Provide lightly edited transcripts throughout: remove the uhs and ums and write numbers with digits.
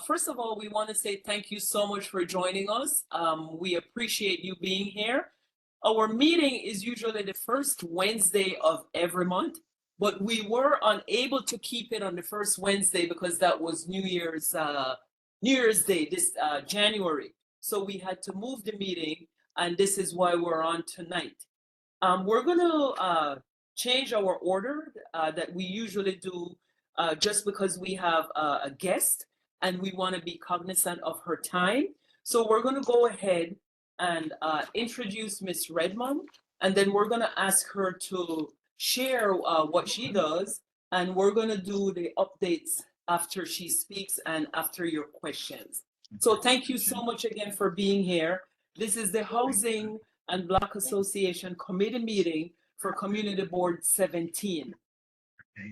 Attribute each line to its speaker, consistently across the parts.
Speaker 1: First of all, we want to say thank you so much for joining us. We appreciate you being here. Our meeting is usually the first Wednesday of every month, but we were unable to keep it on the first Wednesday because that was New Year's Day this January. So we had to move the meeting, and this is why we're on tonight. We're going to change our order that we usually do just because we have a guest and we want to be cognizant of her time. So we're going to go ahead and introduce Miss Redmond, and then we're going to ask her to share what she does, and we're going to do the updates after she speaks and after your questions. So thank you so much again for being here. This is the Housing and Block Association Committee meeting for Community Board 17.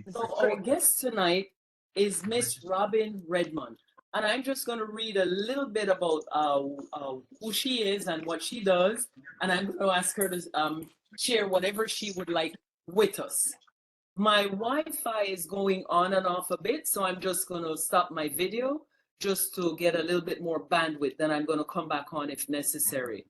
Speaker 1: So our guest tonight is Miss Robin Redmond. And I'm just going to read a little bit about who she is and what she does. And I'm going to ask her to share whatever she would like with us. My Wi-Fi is going on and off a bit, so I'm just going to stop my video just to get a little bit more bandwidth. Then I'm going to come back on if necessary.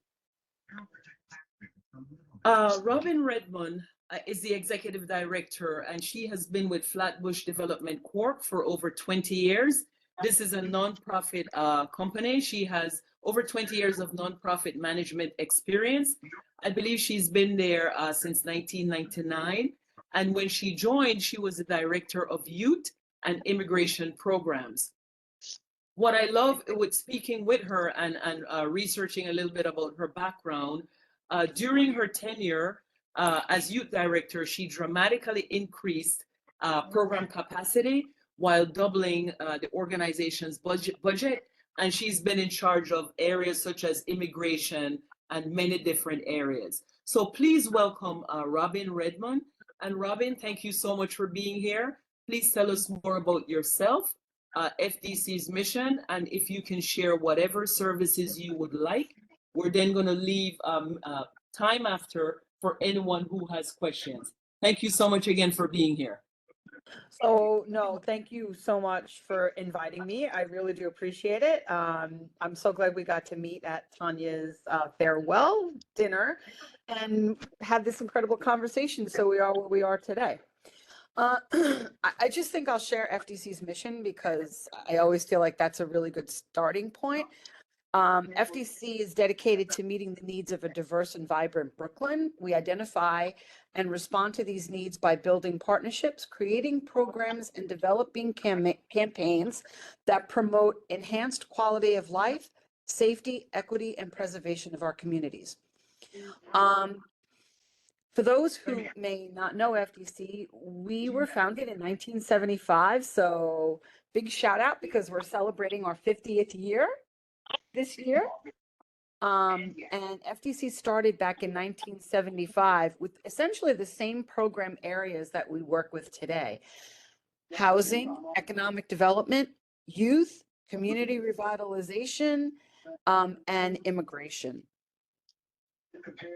Speaker 1: Robin Redmond is the executive director, and she has been with Flatbush Development Corp for over 20 years. This is a nonprofit company. She has over 20 years of nonprofit management experience. I believe she's been there since 1999. And when she joined, she was the director of youth and immigration programs. What I love with speaking with her and researching a little bit about her background, during her tenure as youth director, she dramatically increased program capacity while doubling the organization's budget. And she's been in charge of areas such as immigration and many different areas. So please welcome Robin Redmond. And Robin, thank you so much for being here. Please tell us more about yourself, FDC's mission, and if you can share whatever services you would like. We're then going to leave time after for anyone who has questions. Thank you so much again for being here.
Speaker 2: So no, thank you so much for inviting me. I really do appreciate it. I'm so glad we got to meet at Tanya's farewell dinner and have this incredible conversation. So we are where we are today. I just think I'll share FDC's mission because I always feel like that's a really good starting point. FDC is dedicated to meeting the needs of a diverse and vibrant Brooklyn. We identify and respond to these needs by building partnerships, creating programs, and developing campaigns that promote enhanced quality of life, safety, equity, and preservation of our communities. For those who may not know FDC, we were founded in 1975. So big shout out because we're celebrating our 50th year this year. And FDC started back in 1975 with essentially the same program areas that we work with today: housing, economic development, youth, community revitalization, and immigration.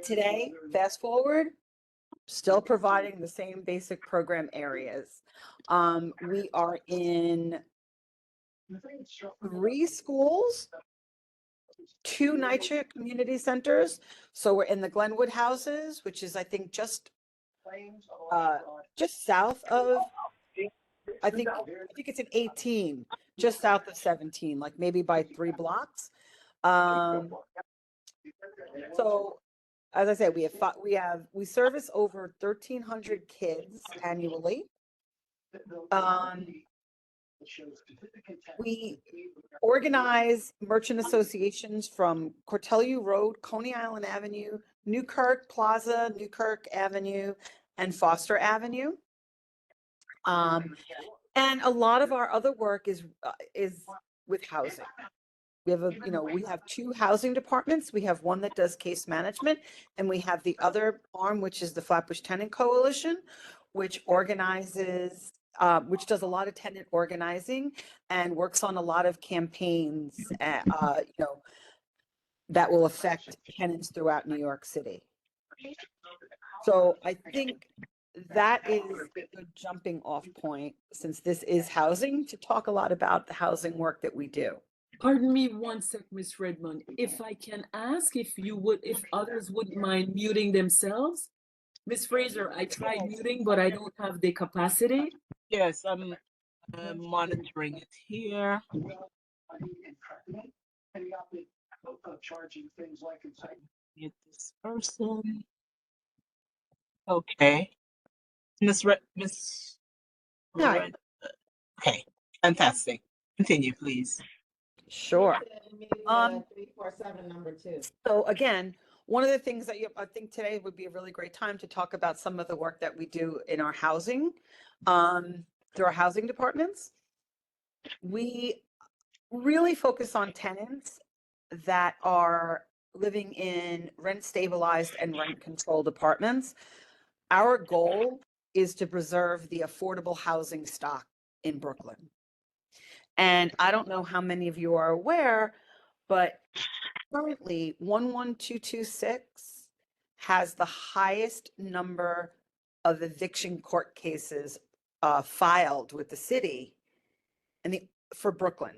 Speaker 2: Today, fast forward, still providing the same basic program areas. We are in 3 schools, 2 NYCHA community centers. So we're in the Glenwood houses, which is, I think, just south of, I think it's in 18, just south of 17, like maybe by 3 blocks. So as I said, we service over 1,300 kids annually. We organize merchant associations from Cortelyou Road, Coney Island Avenue, Newkirk Plaza, Newkirk Avenue, and Foster Avenue. And a lot of our other work is with housing. We have 2 housing departments. We have one that does case management, and we have the other arm, which is the Flatbush Tenant Coalition, which organizes, which does a lot of tenant organizing and works on a lot of campaigns, that will affect tenants throughout New York City. So I think that is a good jumping off point, since this is housing, to talk a lot about the housing work that we do.
Speaker 1: Pardon me one sec, Miss Redmond. If I can ask if you would, if others wouldn't mind muting themselves? Miss Fraser, I tried muting, but I don't have the capacity.
Speaker 3: Yes, I'm monitoring it here. Mute this person. Okay. Miss
Speaker 2: Hi.
Speaker 3: Red. Okay, fantastic. Continue, please.
Speaker 2: Sure.
Speaker 4: Maybe 347 number 2.
Speaker 2: So again, one of the things that I think today would be a really great time to talk about some of the work that we do in our housing, through our housing departments. We really focus on tenants that are living in rent stabilized and rent controlled apartments. Our goal is to preserve the affordable housing stock in Brooklyn. And I don't know how many of you are aware, but currently 11226 has the highest number of eviction court cases filed with the city for Brooklyn.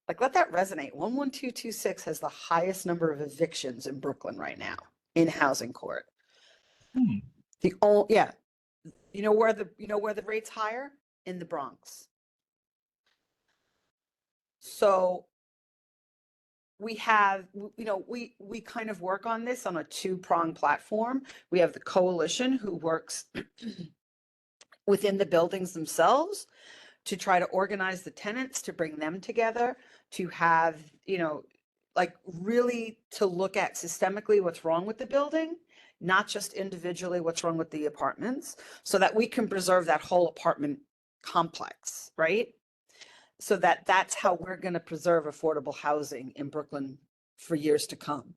Speaker 2: Like, let that resonate. 11226 has the highest number of evictions in Brooklyn right now in housing court.
Speaker 3: Hmm.
Speaker 2: Yeah. You know where the rate's higher? In the Bronx. So we have, we kind of work on this on a two-pronged platform. We have the coalition who works within the buildings themselves to try to organize the tenants, to bring them together, to have, like, really to look at systemically what's wrong with the building, not just individually what's wrong with the apartments, so that we can preserve that whole apartment complex, right? So that's how we're going to preserve affordable housing in Brooklyn for years to come.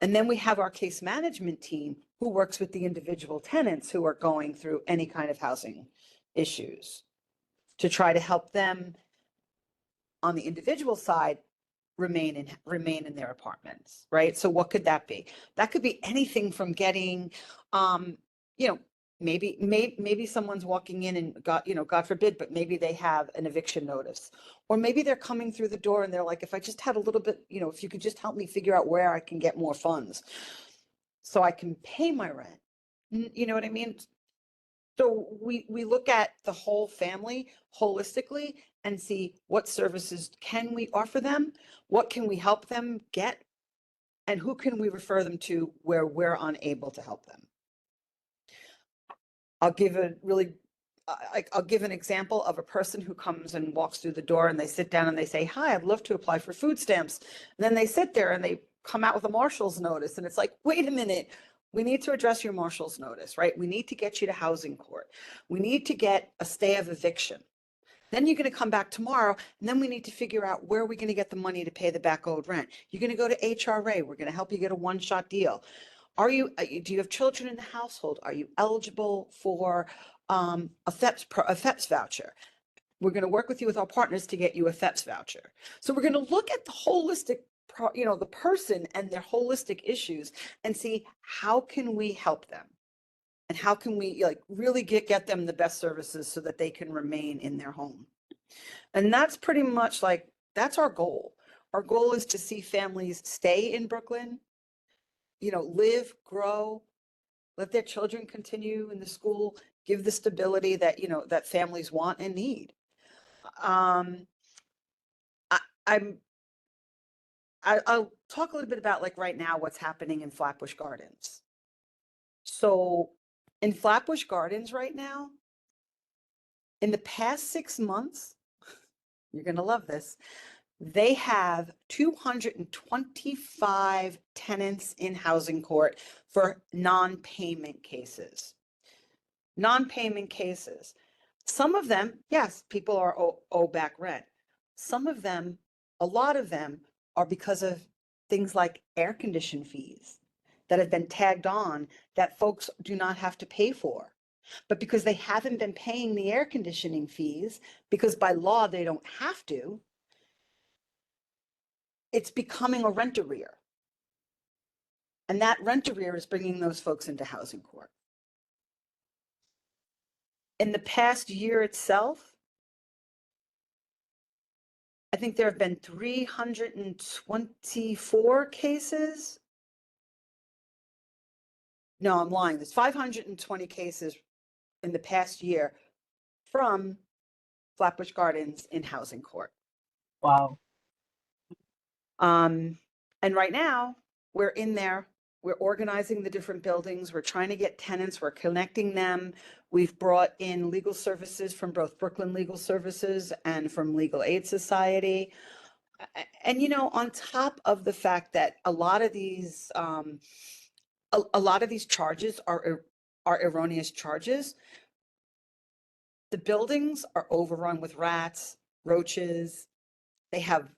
Speaker 2: And then we have our case management team who works with the individual tenants who are going through any kind of housing issues to try to help them on the individual side remain in their apartments, right? So what could that be? That could be anything from getting, maybe someone's walking in and God forbid, but maybe they have an eviction notice, or maybe they're coming through the door and they're like, if I just had a little bit, if you could just help me figure out where I can get more funds so I can pay my rent. You know what I mean? So we look at the whole family holistically and see what services can we offer them, what can we help them get, and who can we refer them to where we're unable to help them. I'll give an example of a person who comes and walks through the door and they sit down and they say, hi, I'd love to apply for food stamps. And then they sit there and they come out with a marshal's notice. And it's like, wait a minute, we need to address your marshal's notice, right? We need to get you to housing court. We need to get a stay of eviction. Then you're going to come back tomorrow, and then we need to figure out where we're going to get the money to pay the back owed rent. You're going to go to HRA. We're going to help you get a one-shot deal. Do you have children in the household? Are you eligible for a FEPS voucher? We're going to work with you with our partners to get you a FEPS voucher. So we're going to look at the holistic, the person and their holistic issues and see how can we help them, and how can we really get them the best services so that they can remain in their home. And that's pretty much that's our goal. Our goal is to see families stay in Brooklyn, live, grow, let their children continue in the school, give the stability that, that families want and need. I'll talk a little bit about right now what's happening in Flatbush Gardens. So in Flatbush Gardens right now, in the past 6 months, you're going to love this, they have 225 tenants in housing court for non-payment cases. Non-payment cases. Some of them, yes, people are owe back rent. Some of them, a lot of them, are because of things like air condition fees that have been tagged on that folks do not have to pay for. But because they haven't been paying the air conditioning fees, because by law they don't have to, it's becoming a rent arrear. And that rent arrear is bringing those folks into housing court. in the past year itself, I think there have been 324 cases. No, I'm lying. There's 520 cases in the past year from Flatbush Gardens in housing court.
Speaker 3: Wow.
Speaker 2: And right now we're in there, we're organizing the different buildings, we're trying to get tenants, we're connecting them. We've brought in legal services from both Brooklyn Legal Services and from Legal Aid Society. And on top of the fact that a lot of these charges are erroneous charges, the buildings are overrun with rats, roaches. They have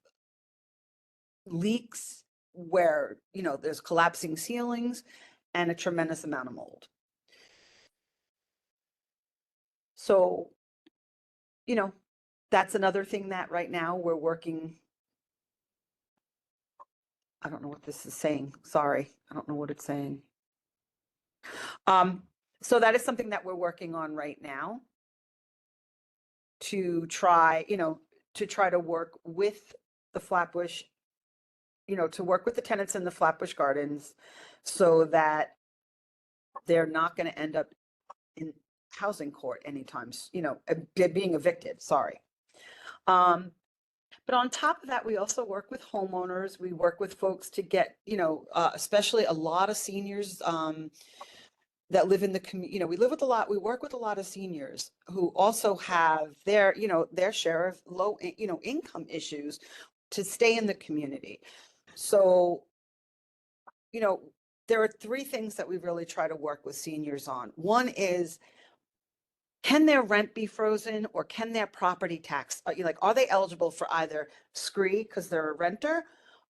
Speaker 2: leaks where, there's collapsing ceilings and a tremendous amount of mold. So, that's another thing that right now we're working. I don't know what this is saying. Sorry. I don't know what it's saying. So that is something that we're working on right now to try, to work with the Flatbush, to work with the tenants in the Flatbush Gardens so that they're not going to end up in housing court anytime, being evicted, sorry. But on top of that, we also work with homeowners. We work with folks to get, especially a lot of seniors that live in the community. We work with a lot of seniors who also have their share of low, income issues to stay in the community. So, there are three things that we really try to work with seniors on. One is, can their rent be frozen, or can their property tax, are they eligible for either SCREE because they're a renter?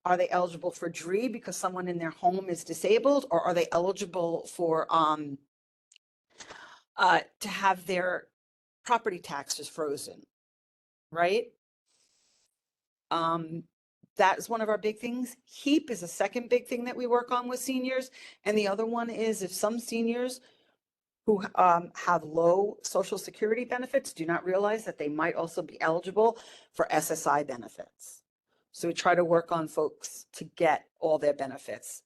Speaker 2: Are they eligible for DREE because someone in their home is disabled? Or are they eligible for to have their property taxes frozen, right? That is one of our big things. HEAP is a second big thing that we work on with seniors. And the other one is, if some seniors who have low Social Security benefits do not realize that they might also be eligible for SSI benefits. So we try to work on folks to get all their benefits.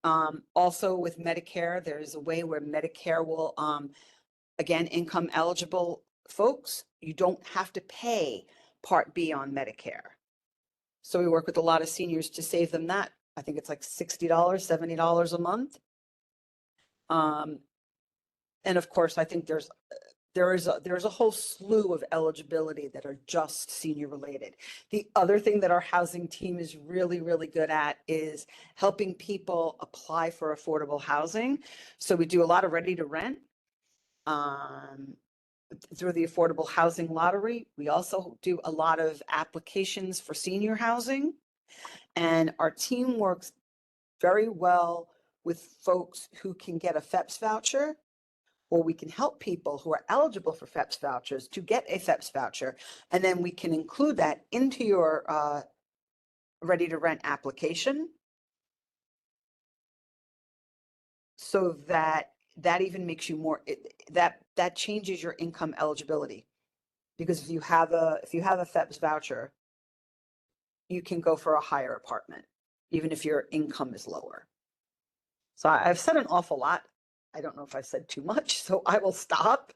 Speaker 2: Also with Medicare, there's a way where Medicare will, again, income eligible folks, you don't have to pay Part B on Medicare. So we work with a lot of seniors to save them that. I think it's like $60, $70 a month. And of course, I think there is a whole slew of eligibility that are just senior related. The other thing that our housing team is really, really good at is helping people apply for affordable housing. So we do a lot of ready to rent through the Affordable Housing Lottery. We also do a lot of applications for senior housing, and our team works very well with folks who can get a FEPS voucher, or we can help people who are eligible for FEPS vouchers to get a FEPS voucher. And then we can include that into your ready to rent application, so that even makes you more, that changes your income eligibility. Because if you have a FEPS voucher, you can go for a higher apartment, even if your income is lower. So I've said an awful lot. I don't know if I've said too much, so I will stop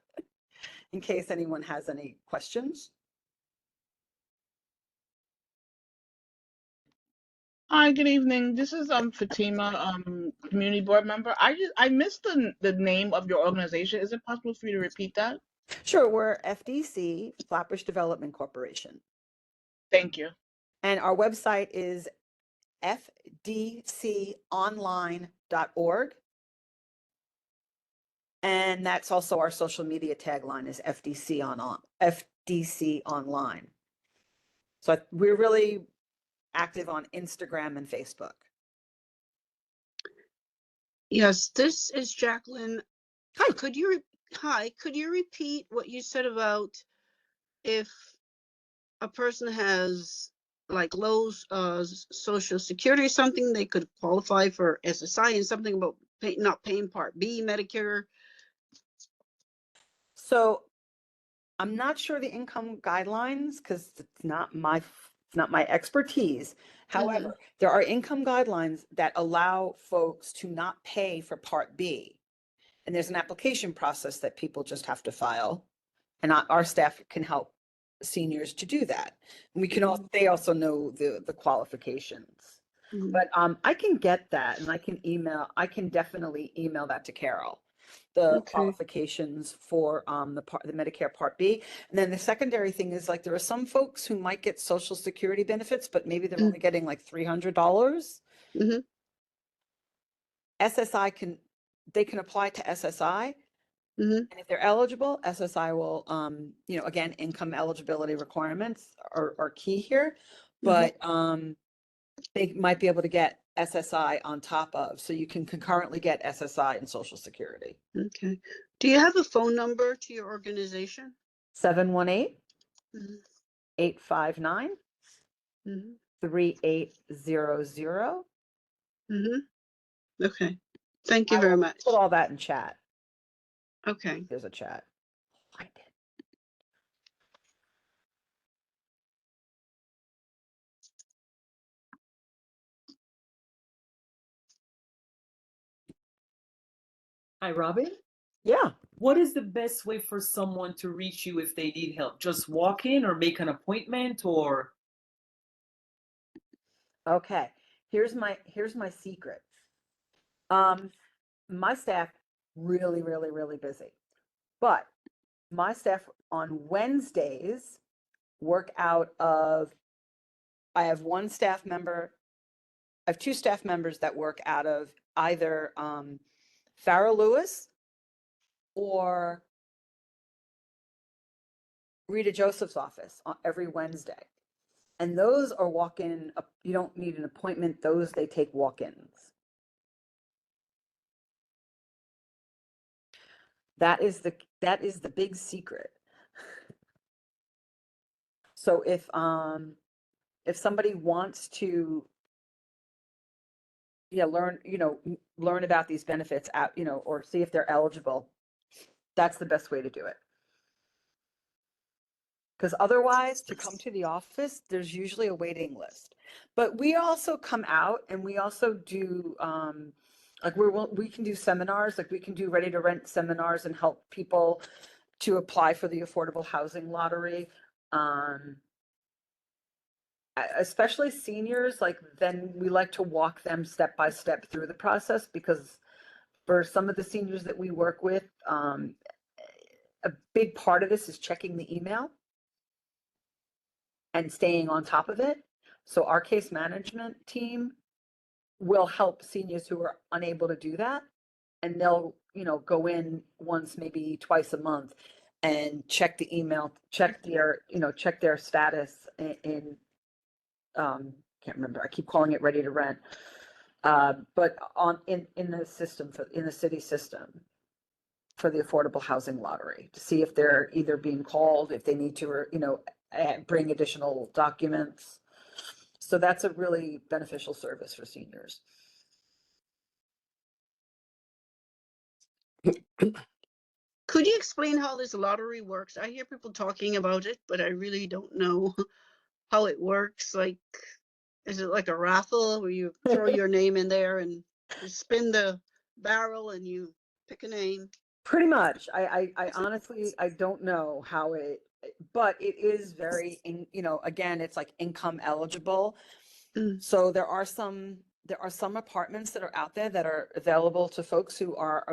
Speaker 2: in case anyone has any questions.
Speaker 5: Hi, good evening. This is Fatima, community board member. I missed the name of your organization. Is it possible for you to repeat that?
Speaker 2: Sure, we're FDC, Flatbush Development Corporation.
Speaker 5: Thank you.
Speaker 2: And our website is fdconline.org. And that's also our social media tagline is FDC Online. So we're really active on Instagram and Facebook.
Speaker 6: Yes, this is Jacqueline.
Speaker 2: Hi.
Speaker 6: Could you repeat what you said about if a person has like low Social Security or something, they could qualify for SSI, and something about not paying Part B Medicare?
Speaker 2: So I'm not sure the income guidelines because it's not my expertise. However, there are income guidelines that allow folks to not pay for Part B. And there's an application process that people just have to file. And our staff can help seniors to do that. And we can also, they also know the qualifications.
Speaker 6: Mhm.
Speaker 2: But I can get that and I can definitely email that to Carol. The
Speaker 6: Okay.
Speaker 2: qualifications for the Medicare Part B. And then the secondary thing is like there are some folks who might get Social Security benefits, but maybe they're only getting like $300.
Speaker 6: Mhm.
Speaker 2: SSI they can apply to SSI.
Speaker 6: Mhm.
Speaker 2: And if they're eligible, SSI will, again, income eligibility requirements are key here. But they might be able to get SSI on top of, so you can concurrently get SSI and Social Security.
Speaker 6: Okay. Do you have a phone number to your organization?
Speaker 2: 718
Speaker 6: Mhm.
Speaker 2: 859
Speaker 6: Mhm.
Speaker 2: 3800.
Speaker 6: Mhm. Okay. Thank you
Speaker 2: I
Speaker 6: very
Speaker 2: will
Speaker 6: much.
Speaker 2: put all that in chat.
Speaker 6: Okay.
Speaker 2: There's a chat. I did.
Speaker 1: Hi, Robin.
Speaker 2: Yeah.
Speaker 1: What is the best way for someone to reach you if they need help? Just walk in or make an appointment or?
Speaker 2: Okay. Here's my secret. My staff really, really, really busy. But my staff on Wednesdays work out of, I have one staff member, I have two staff members that work out of either Farrell Lewis or Rita Joseph's office every Wednesday. And those are walk-in, you don't need an appointment, those they take walk-ins. That is the big secret. So if somebody wants to learn about these benefits out, or see if they're eligible, that's the best way to do it. Because otherwise, to come to the office, there's usually a waiting list. But we also come out and we also do, like we can do seminars, like we can do ready to rent seminars and help people to apply for the affordable housing lottery. Especially seniors, like then we like to walk them step by step through the process, because for some of the seniors that we work with, a big part of this is checking the email and staying on top of it. So our case management team will help seniors who are unable to do that. And they'll, go in once, maybe twice a month and check the email, check their status in can't remember, I keep calling it ready to rent. But in the system, in the city system for the affordable housing lottery, to see if they're either being called, if they need to, bring additional documents. So that's a really beneficial service for seniors.
Speaker 6: Could you explain how this lottery works? I hear people talking about it, but I really don't know how it works. Like, is it like a raffle where you throw your name in there and you spin the barrel and you pick a name?
Speaker 2: Pretty much. I honestly, I don't know how but it is very, again, it's like income eligible.
Speaker 6: Mm.
Speaker 2: So there are some apartments that are out there that are available to folks who are,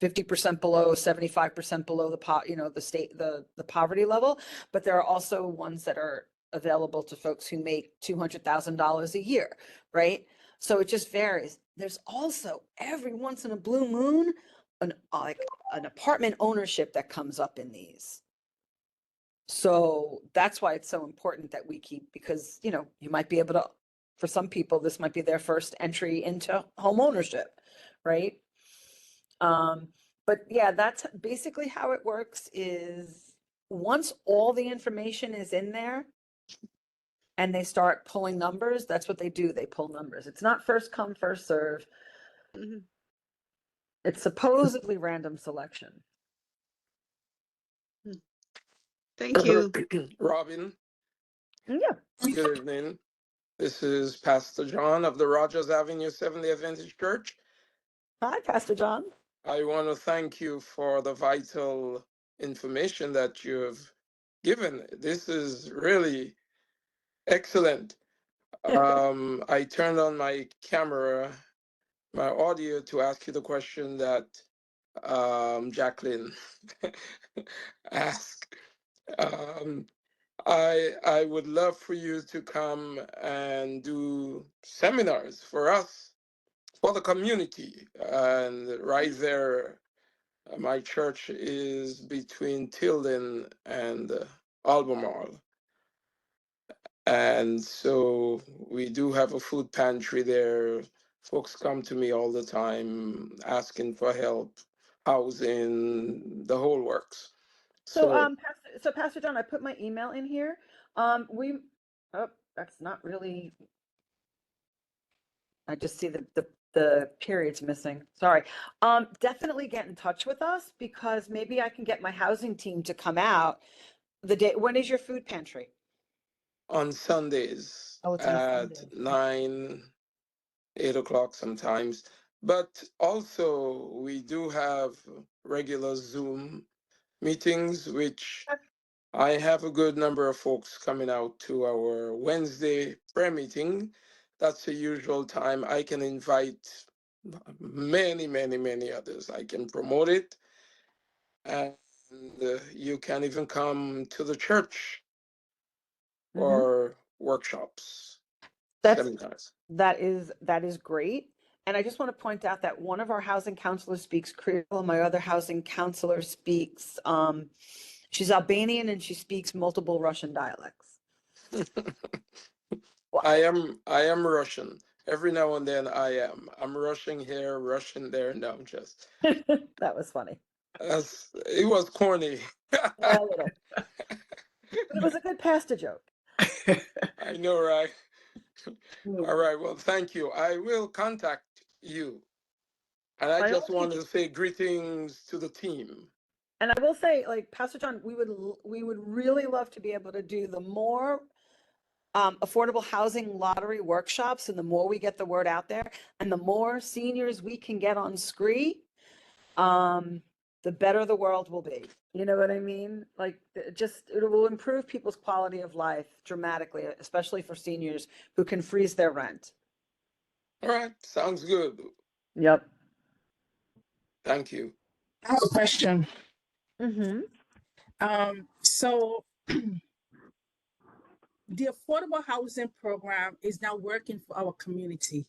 Speaker 2: 50% below, 75% below the poverty level. But there are also ones that are available to folks who make $200,000 a year, right? So it just varies. There's also every once in a blue moon, an apartment ownership that comes up in these. So that's why it's so important that we keep, because, you might be able to, for some people, this might be their first entry into home ownership, right? But yeah, that's basically how it works. Is once all the information is in there and they start pulling numbers, that's what they do. They pull numbers. It's not first come, first serve.
Speaker 6: Mhm.
Speaker 2: It's supposedly random selection.
Speaker 6: Thank you.
Speaker 7: Robin,
Speaker 2: Yeah.
Speaker 7: good evening. This is Pastor John of the Rogers Avenue Seventh-day Adventist Church.
Speaker 2: Hi, Pastor John.
Speaker 7: I want to thank you for the vital information that you have given. This is really excellent. I turned on my camera, my audio to ask you the question that Jacqueline asked. Um, I would love for you to come and do seminars for us, for the community. And right there, my church is between Tilden and Albemarle. And so we do have a food pantry there. Folks come to me all the time asking for help, housing, the whole works.
Speaker 2: So, Pastor John, I put my email in here. Oh, that's not really. I just see the periods missing. Sorry. Definitely get in touch with us because maybe I can get my housing team to come out the day. When is your food pantry?
Speaker 7: on Sundays
Speaker 2: Oh, it's on
Speaker 7: at
Speaker 2: Sundays.
Speaker 7: 9, 8 o'clock sometimes. But also, we do have regular Zoom meetings, which I have a good number of folks coming out to our Wednesday prayer meeting. That's the usual time. I can invite many others. I can promote it. And you can even come to the church
Speaker 2: Mhm.
Speaker 7: or workshops,
Speaker 2: That's
Speaker 7: seminars.
Speaker 2: that is great. And I just want to point out that one of our housing counselors speaks Creole, and my other housing counselor speaks she's Albanian and she speaks multiple Russian dialects.
Speaker 7: I am Russian. Every now and then I'm Russian here, Russian there. No, I'm just
Speaker 2: That was funny.
Speaker 7: it was corny.
Speaker 2: Yeah, a little. But it was a good pasta joke.
Speaker 7: I know, right? All right. Well, thank you. I will contact you. And I
Speaker 2: I
Speaker 7: just
Speaker 2: only-
Speaker 7: wanted to say greetings to the team.
Speaker 2: And I will say, like Pastor John, we would really love to be able to do the more affordable housing lottery workshops, and the more we get the word out there, and the more seniors we can get on SCREE, the better the world will be. You know what I mean? Like, it will improve people's quality of life dramatically, especially for seniors who can freeze their rent.
Speaker 7: All right. Sounds good.
Speaker 2: Yep.
Speaker 7: Thank you.
Speaker 5: I have a question.
Speaker 2: Mm-hmm.
Speaker 5: So the affordable housing program is now working for our community.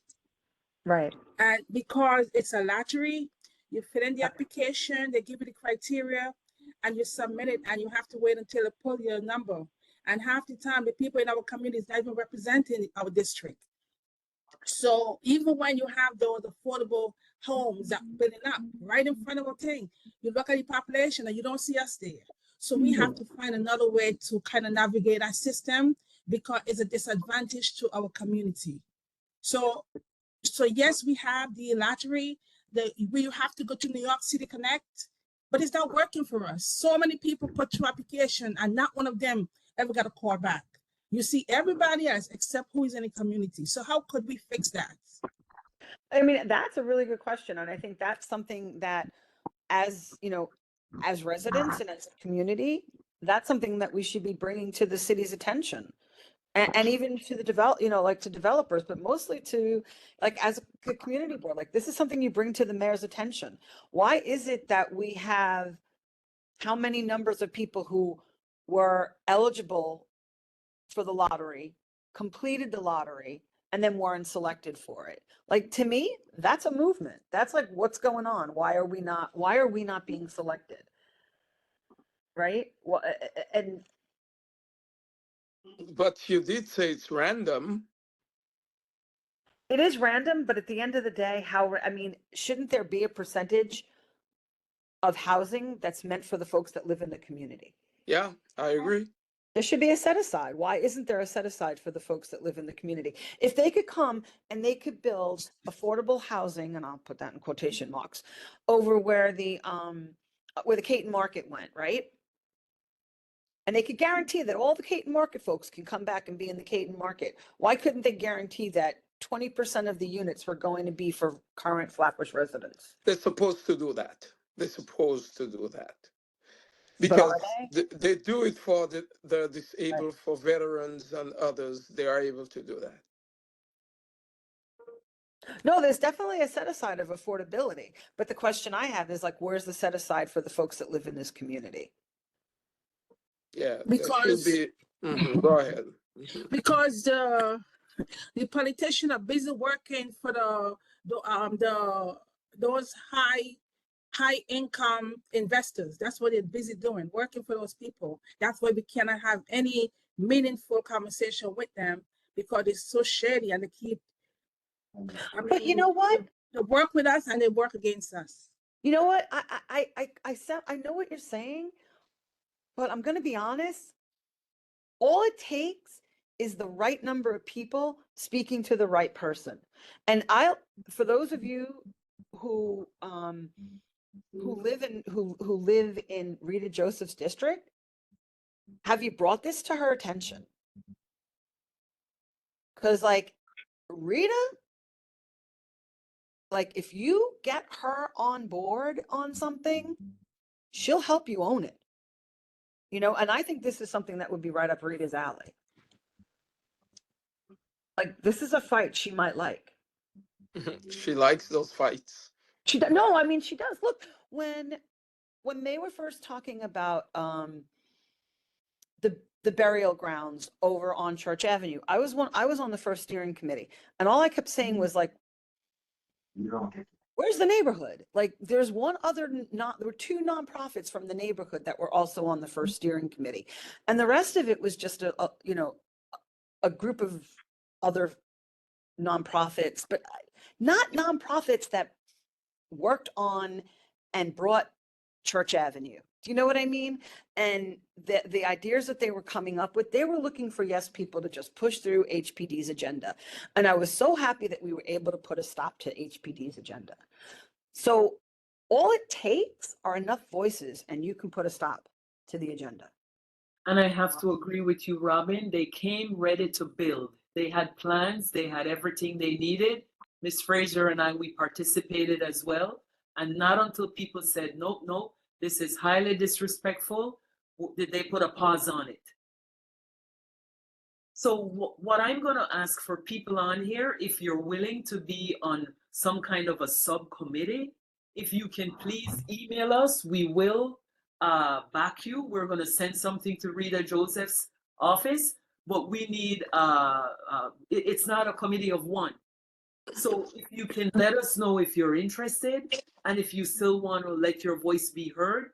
Speaker 2: Right.
Speaker 5: And because it's a lottery, you fill in the application, they give you the criteria, and you submit it, and you have to wait until they pull your number. And half the time, the people in our community is not even representing our district. So even when you have those affordable homes that building up right in front of a thing, you look at the population and you don't see us there. So we have to find another way to kind of navigate our system because it's a disadvantage to our community. So yes, we have the lottery. We have to go to New York City Connect, but it's not working for us. So many people put through application and not one of them ever got a call back. You see everybody else except who is in the community. So how could we fix that?
Speaker 2: I mean, that's a really good question. And I think that's something that, as you know, as residents and as a community, that's something that we should be bringing to the city's attention. And even to the to developers, but mostly to, like, as a community board, like, this is something you bring to the mayor's attention. Why is it that we have how many numbers of people who were eligible for the lottery, completed the lottery, and then weren't selected for it? Like, to me, that's a movement. That's like, what's going on? Why are we not being selected? Right? Well, and
Speaker 7: But you did say it's random.
Speaker 2: it is random, but at the end of the day, shouldn't there be a percentage of housing that's meant for the folks that live in the community?
Speaker 7: Yeah, I agree.
Speaker 2: There should be a set aside. Why isn't there a set aside for the folks that live in the community? If they could come and they could build affordable housing, and I'll put that in quotation marks, over where the Caton Market went, right? And they could guarantee that all the Caton Market folks can come back and be in the Caton Market. Why couldn't they guarantee that 20% of the units were going to be for current Flatbush residents?
Speaker 7: They're supposed to do that. They're supposed to do that.
Speaker 2: But are
Speaker 7: Because they do it for the disabled, for veterans and others. They are able to do that.
Speaker 2: No, there's definitely a set aside of affordability. But the question I have is like, where's the set aside for the folks that live in this community?
Speaker 7: Yeah,
Speaker 5: Because-
Speaker 7: there should be. Go ahead. Mhm.
Speaker 5: Because the politicians are busy working for those high income investors. That's what they're busy doing, working for those people. That's why we cannot have any meaningful conversation with them, because it's so shady and they keep.
Speaker 2: But you know what?
Speaker 5: They work with us and they work against us.
Speaker 2: You know what? I know what you're saying, but I'm gonna be honest. All it takes is the right number of people speaking to the right person. And for those of you who live in Rita Joseph's district, have you brought this to her attention? Because like Rita, like if you get her on board on something, she'll help you own it. You know, and I think this is something that would be right up Rita's alley. Like this is a fight she might like.
Speaker 7: She likes those fights.
Speaker 2: No, I mean she does. Look, when they were first talking about the burial grounds over on Church Avenue, I was on the first steering committee, and all I kept saying was like, where's the neighborhood? Like there's one other there were two nonprofits from the neighborhood that were also on the first steering committee. And the rest of it was just a group of other nonprofits, but not nonprofits that worked on and brought Church Avenue. Do you know what I mean? And the ideas that they were coming up with, they were looking for yes people to just push through HPD's agenda. And I was so happy that we were able to put a stop to HPD's agenda. So all it takes are enough voices and you can put a stop to the agenda.
Speaker 1: And I have to agree with you, Robin. They came ready to build. They had plans, they had everything they needed. Ms. Fraser and I, we participated as well. And not until people said, nope, nope, this is highly disrespectful, did they put a pause on it. So what I'm going to ask for people on here, if you're willing to be on some kind of a subcommittee, if you can please email us, we will back you. We're going to send something to Rita Joseph's office, but we need, it's not a committee of one. So if you can let us know if you're interested, and if you still want to let your voice be heard,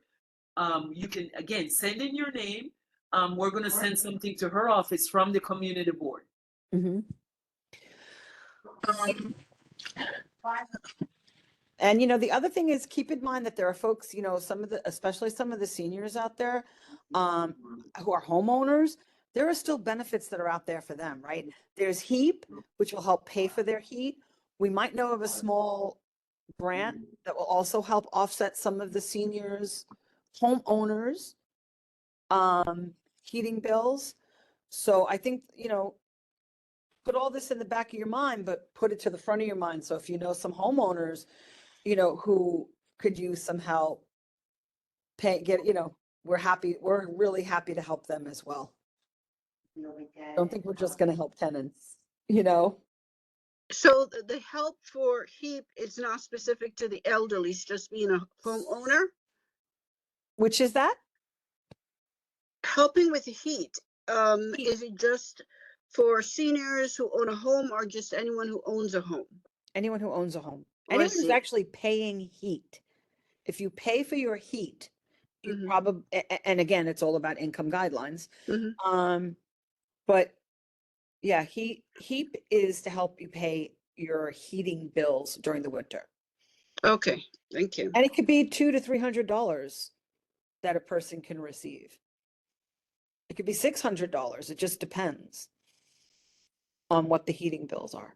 Speaker 1: you can, again, send in your name. We're going to send something to her office from the community board.
Speaker 2: Mm-hmm. And, you know, the other thing is keep in mind that there are folks, you know, especially some of the seniors out there who are homeowners, there are still benefits that are out there for them, right? There's HEAP, which will help pay for their heat. We might know of a small grant that will also help offset some of the seniors' homeowners' heating bills. So I think, you know, put all this in the back of your mind, but put it to the front of your mind. So if you know some homeowners, you know, who could use some help, we're really happy to help them as well. Don't think we're just going to help tenants, you know?
Speaker 6: So the help for HEAP is not specific to the elderly, it's just being a homeowner?
Speaker 2: Which is that?
Speaker 6: Helping with the heat, is it just for seniors who own a home or just anyone who owns a home?
Speaker 2: Anyone who owns a home.
Speaker 6: Oh, I
Speaker 2: Anyone who's
Speaker 6: see.
Speaker 2: actually paying heat. If you pay for your heat, you
Speaker 6: Mhm.
Speaker 2: probably, and again, it's all about income guidelines.
Speaker 6: Mhm.
Speaker 2: But yeah, HEAP is to help you pay your heating bills during the winter.
Speaker 6: Okay, thank you.
Speaker 2: And it could be $200 to $300 that a person can receive. It could be $600. It just depends on what the heating bills are.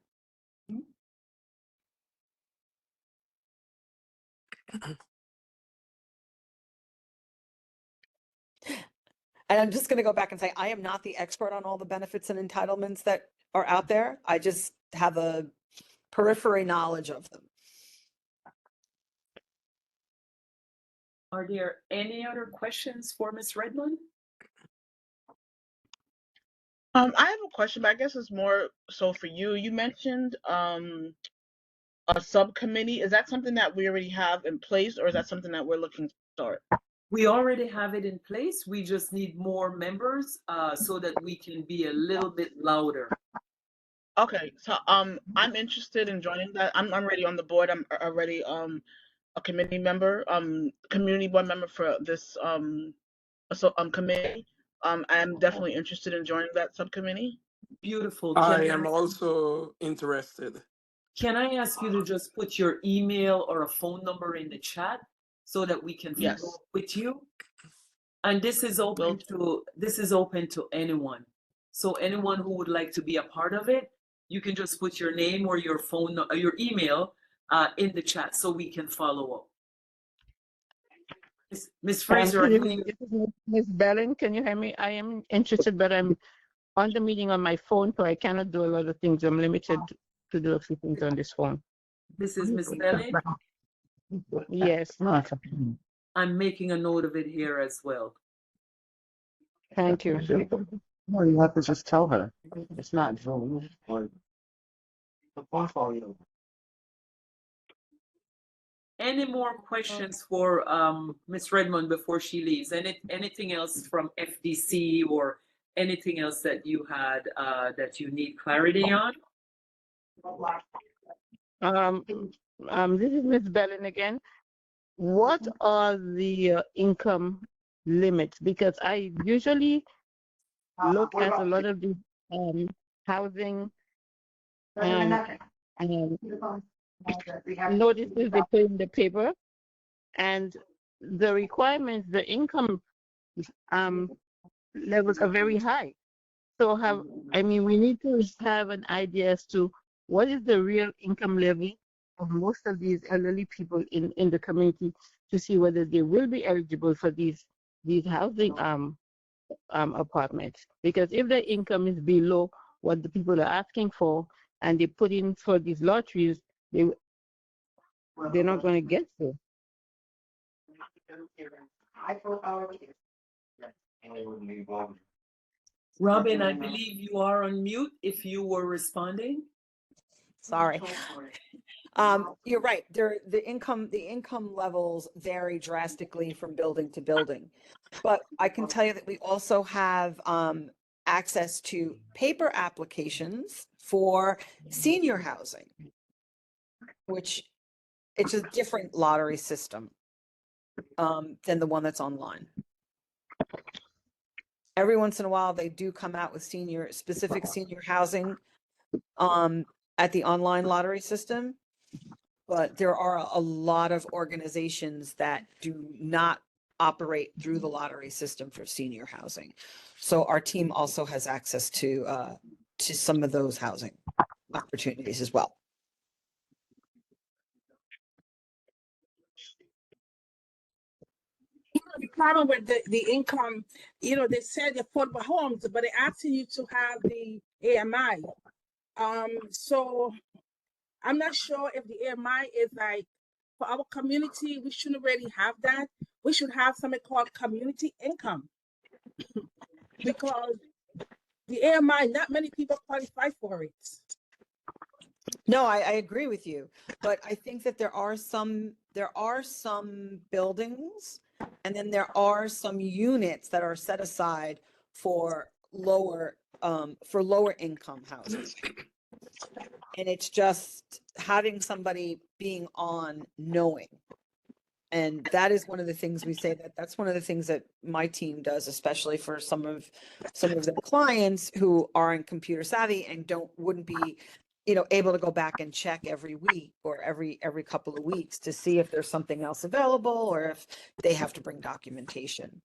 Speaker 2: And I'm just gonna go back and say, I am not the expert on all the benefits and entitlements that are out there. I just have a periphery knowledge of them.
Speaker 1: Are there any other questions for Ms. Redmond?
Speaker 8: I have a question, but I guess it's more so for you. You mentioned a subcommittee. Is that something that we already have in place, or is that something that we're looking to start?
Speaker 1: We already have it in place. We just need more members so that we can be a little bit louder.
Speaker 8: Okay, so I'm interested in joining that. I'm already on the board. I'm already a committee member, community board member for this committee. I'm definitely interested in joining that subcommittee.
Speaker 1: Beautiful.
Speaker 7: I am also interested.
Speaker 1: Can I ask you to just put your email or a phone number in the chat so that we can
Speaker 8: Yes.
Speaker 1: follow up with you? And this is open to anyone. So anyone who would like to be a part of it, you can just put your name or your phone or your email in the chat so we can follow up. Ms. Fraser,
Speaker 9: Good evening. This is Ms. Bellin. Can you hear me? I am interested, but I'm on the meeting on my phone, so I cannot do a lot of things. I'm limited to do a few things on this phone.
Speaker 1: this is Ms. Bellin.
Speaker 9: Yes.
Speaker 1: I'm making a note of it here as well.
Speaker 9: Thank you.
Speaker 10: No, you have to just tell her. It's not Zoom. Or the phone call you.
Speaker 1: Any more questions for Ms. Redmond before she leaves? Anything else from FDC or anything else that you had that you need clarity on?
Speaker 9: This is Ms. Bellin again. What are the income limits? Because I usually look at a lot of the housing notices they put in the paper, and the requirements, the income levels are very high. So we need to have an idea as to what is the real income level of most of these elderly people in the community to see whether they will be eligible for these housing apartments. Because if their income is below what the people are asking for and they put in for these lotteries, they're not going to get through.
Speaker 1: Robin, I believe you are on mute if you were responding.
Speaker 2: Sorry. You're right. The income levels vary drastically from building to building. But I can tell you that we also have access to paper applications for senior housing, which it's a different lottery system than the one that's online. Every once in a while, they do come out with specific senior housing at the online lottery system, but there are a lot of organizations that do not operate through the lottery system for senior housing. So our team also has access to some of those housing opportunities as well.
Speaker 5: The problem with the income, they said affordable homes, but they're asking you to have the AMI. So I'm not sure if the AMI is like, for our community, we shouldn't really have that. We should have something called community income. Because the AMI, not many people qualify for it.
Speaker 2: No, I agree with you, but I think that there are some buildings, and then there are some units that are set aside for lower income housing. And it's just having somebody being on knowing. And that is one of the things we say that's one of the things that my team does, especially for some of the clients who aren't computer savvy and wouldn't be, able to go back and check every week or every couple of weeks to see if there's something else available or if they have to bring documentation.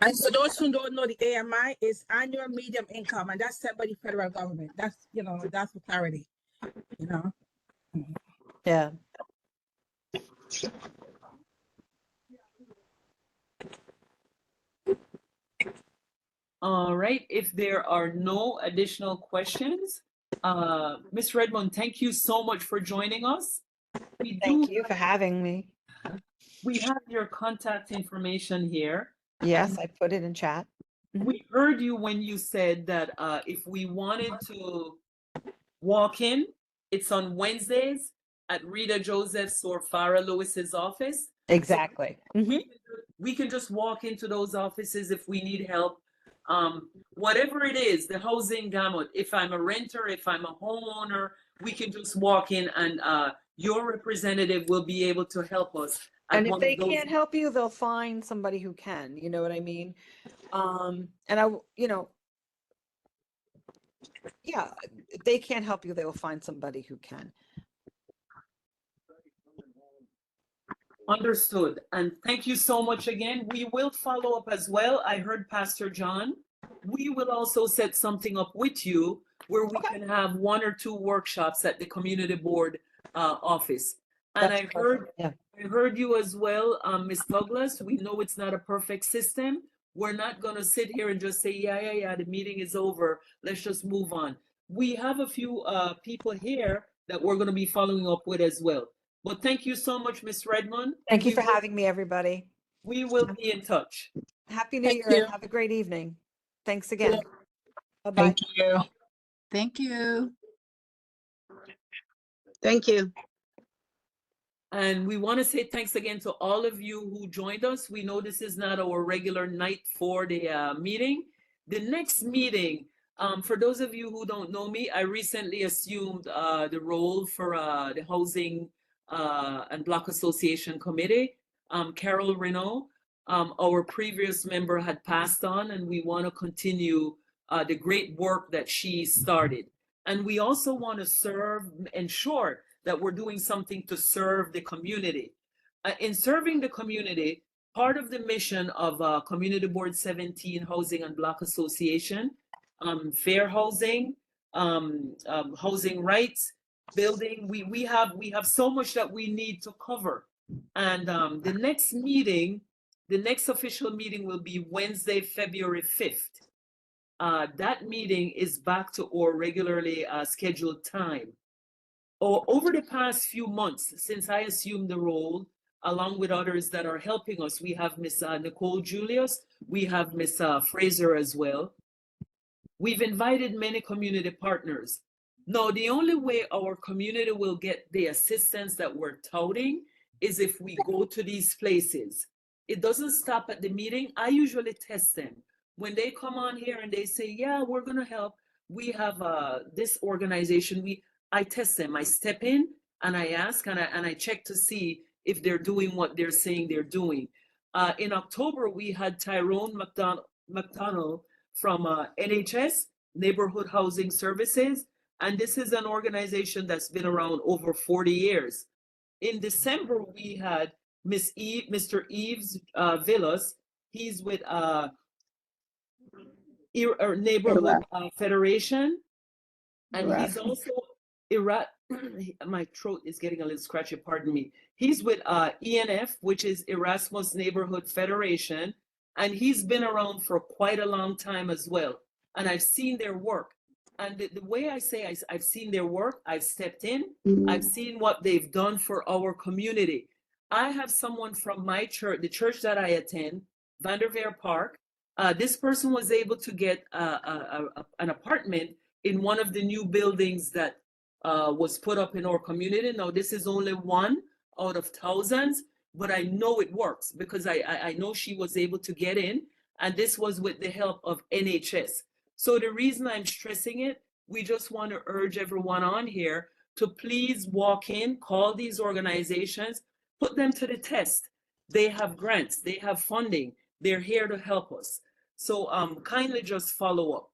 Speaker 5: And so those who don't know, the AMI is annual medium income, and that's set by the federal government. That's, that's for clarity,
Speaker 2: Yeah.
Speaker 1: All right, if there are no additional questions, Ms. Redmond, thank you so much for joining us. We do,
Speaker 2: Thank you for having me.
Speaker 1: we have your contact information here.
Speaker 2: Yes, I put it in chat.
Speaker 1: We heard you when you said that if we wanted to walk in, it's on Wednesdays at Rita Joseph's or Farah Lewis's office.
Speaker 2: Exactly.
Speaker 1: We can just walk into those offices if we need help. Whatever it is, the housing gamut, if I'm a renter, if I'm a homeowner, we can just walk in and your representative will be able to help us. at
Speaker 2: And if
Speaker 1: one
Speaker 2: they
Speaker 1: of those-
Speaker 2: can't help you, they'll find somebody who can, you know what I mean? And yeah, if they can't help you, they will find somebody who can.
Speaker 1: Understood. And thank you so much again. We will follow up as well. I heard Pastor John. We will also set something up with you where we can have 1 or 2 workshops at the community board office. And
Speaker 2: That's perfect, yeah.
Speaker 1: I heard you as well, Ms. Douglas. We know it's not a perfect system. We're not going to sit here and just say, yeah, the meeting is over. Let's just move on. We have a few people here that we're going to be following up with as well. But thank you so much, Ms. Redmond.
Speaker 2: Thank you
Speaker 1: We
Speaker 2: for
Speaker 1: will-
Speaker 2: having me, everybody.
Speaker 1: We will be in touch.
Speaker 2: Happy New
Speaker 5: Thank
Speaker 2: Year
Speaker 5: you.
Speaker 2: and have a great evening. Thanks again. Bye-bye.
Speaker 3: Thank you.
Speaker 11: Thank you.
Speaker 6: Thank you.
Speaker 1: And we want to say thanks again to all of you who joined us. We know this is not our regular night for the meeting. The next meeting, for those of you who don't know me, I recently assumed the role for the Housing and Block Association Committee. Carol Renault, our previous member, had passed on, and we want to continue the great work that she started. And we also want to ensure that we're doing something to serve the community. In serving the community, part of the mission of Community Board 17 Housing and Block Association, fair housing, housing rights, building, we have so much that we need to cover. And the next meeting, the next official meeting will be Wednesday, February 5th. That meeting is back to our regularly scheduled time. Over the past few months, since I assumed the role, along with others that are helping us, we have Miss Nicole Julius, we have Miss Fraser as well. We've invited many community partners. Now, the only way our community will get the assistance that we're touting is if we go to these places. It doesn't stop at the meeting. I usually test them. When they come on here and they say, yeah, we're gonna help, we have this organization, I test them. I step in and I ask and I check to see if they're doing what they're saying they're doing. In October, we had Tyrone McDonald from NHS, Neighborhood Housing Services, and this is an organization that's been around over 40 years. In December, we had Mr. Eves Villas. He's with Neighborhood Federation, and he's also my throat is getting a little scratchy, pardon me. He's with ENF, which is Erasmus Neighborhood Federation, and he's been around for quite a long time as well. And I've seen their work. And the way I say I've seen their work, I've stepped in, I've seen what they've done for our community. I have someone from my church, the church that I attend, Vanderveer Park. This person was able to get an apartment in one of the new buildings that was put up in our community. Now, this is only one out of thousands, but I know it works because I know she was able to get in, and this was with the help of NHS. So the reason I'm stressing it, we just want to urge everyone on here to please walk in, call these organizations, put them to the test. They have grants, they have funding, they're here to help us. So kindly just follow up.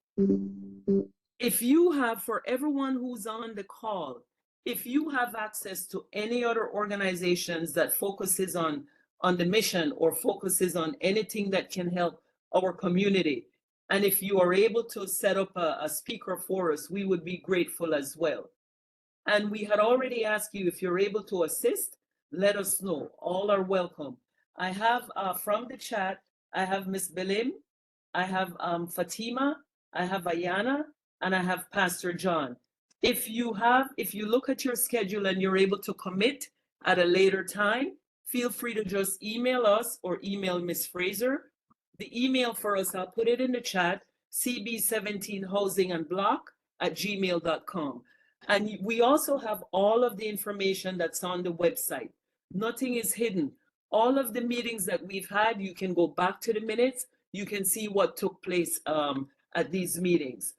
Speaker 1: If you have, for everyone who's on the call, if you have access to any other organizations that focuses on the mission or focuses on anything that can help our community, and if you are able to set up a speaker for us, we would be grateful as well. And we had already asked you if you're able to assist, let us know. All are welcome. I have from the chat, I have Miss Belim, I have Fatima, I have Ayana, and I have Pastor John. If you look at your schedule and you're able to commit at a later time, feel free to just email us or email Miss Fraser. The email for us, I'll put it in the chat, cb17housingandblock@gmail.com. And we also have all of the information that's on the website. Nothing is hidden. All of the meetings that we've had, you can go back to the minutes. You can see what took place at these meetings.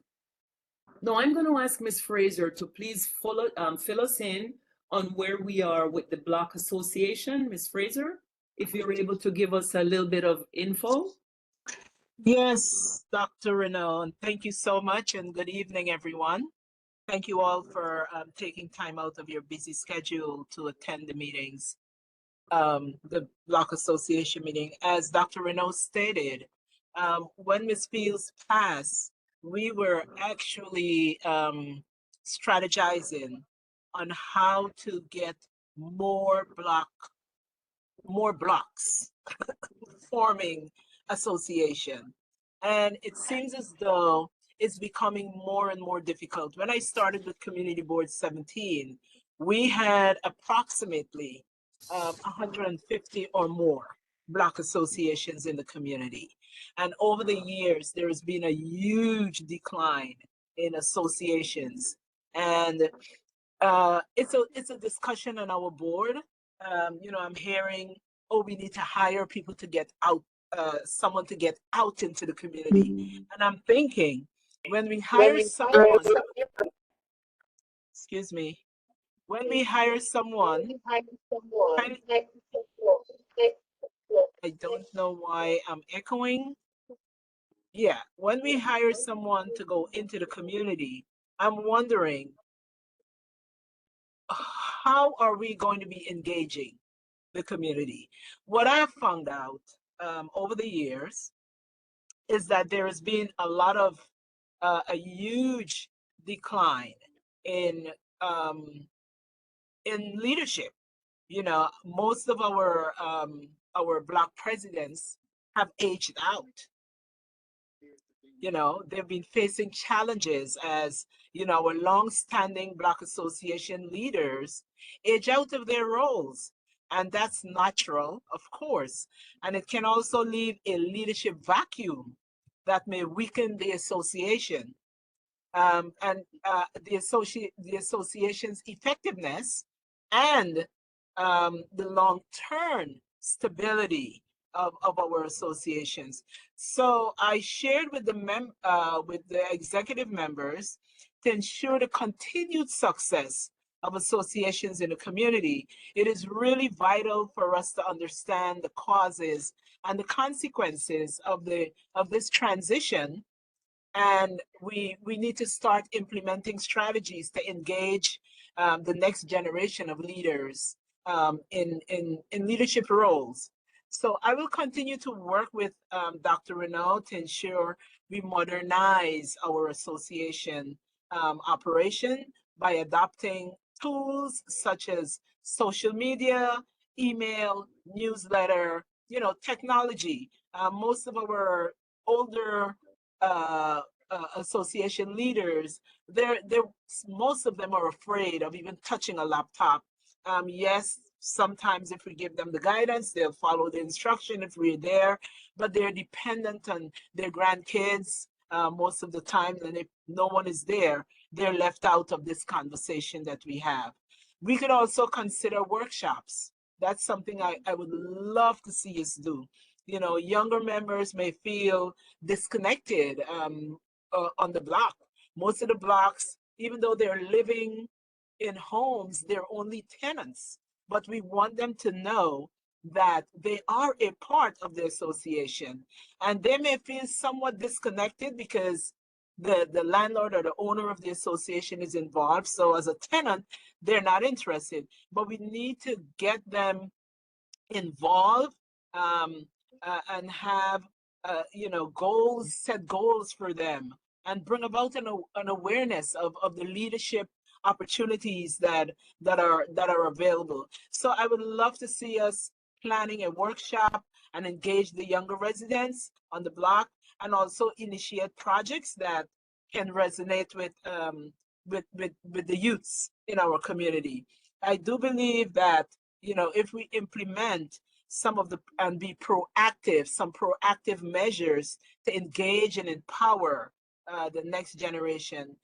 Speaker 1: Now, I'm going to ask Ms. Fraser to please fill us in on where we are with the Block Association. Ms. Fraser, if you're able to give us a little bit of info.
Speaker 3: Yes, Dr. Renaud, and thank you so much, and good evening, everyone. Thank you all for taking time out of your busy schedule to attend the meetings, the Block Association meeting. As Dr. Renaud stated, when Ms. Fields passed, we were actually strategizing on how to get more blocks forming association. And it seems as though it's becoming more and more difficult. When I started with Community Board 17, we had approximately 150 or more block associations in the community. And over the years, there has been a huge decline in associations. And it's a discussion on our board. You know, I'm hearing, oh, we need to hire people to get out, someone to get out into the community. And I'm thinking, when we hire someone, excuse me, when we hire someone, I don't know why I'm echoing. Yeah, when we hire someone to go into the community, I'm wondering, how are we going to be engaging the community? What I've found out over the years is that there has been a huge decline in leadership. You know, most of our Block presidents have aged out. You know, they've been facing challenges as, you know, our long-standing Block Association leaders age out of their roles. And that's natural, of course. And it can also leave a leadership vacuum that may weaken the association and the association's effectiveness and the long-term stability of our associations. So I shared with the executive members to ensure the continued success of associations in the community. It is really vital for us to understand the causes and the consequences of this transition. And we need to start implementing strategies to engage the next generation of leaders in leadership roles. So I will continue to work with Dr. Renaud to ensure we modernize our association operation by adopting tools such as social media, email, newsletter, you know, technology. Most of our older association leaders, most of them are afraid of even touching a laptop. Yes, sometimes if we give them the guidance, they'll follow the instruction if we're there, but they're dependent on their grandkids most of the time, and if no one is there, they're left out of this conversation that we have. We could also consider workshops. That's something I would love to see us do. You know, younger members may feel disconnected on the block. Most of the blocks, even though they're living in homes, they're only tenants, but we want them to know that they are a part of the association, and they may feel somewhat disconnected because the landlord or the owner of the association is involved. So as a tenant, they're not interested, but we need to get them involved and have you know, set goals for them, and bring about an awareness of the leadership opportunities that are available. So I would love to see us planning a workshop and engage the younger residents on the block and also initiate projects that can resonate with the youths in our community. I do believe that, if we implement some of the and be proactive, some proactive measures to engage and empower the next generation,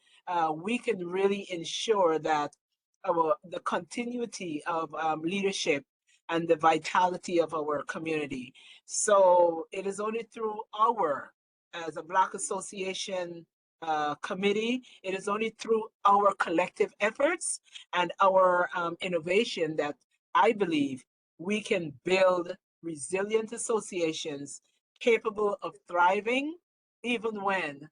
Speaker 3: we can really ensure that the continuity of leadership and the vitality of our community. So it is only through as a Black Association committee, it is only through our collective efforts and our innovation that I believe we can build resilient associations capable of thriving, even when,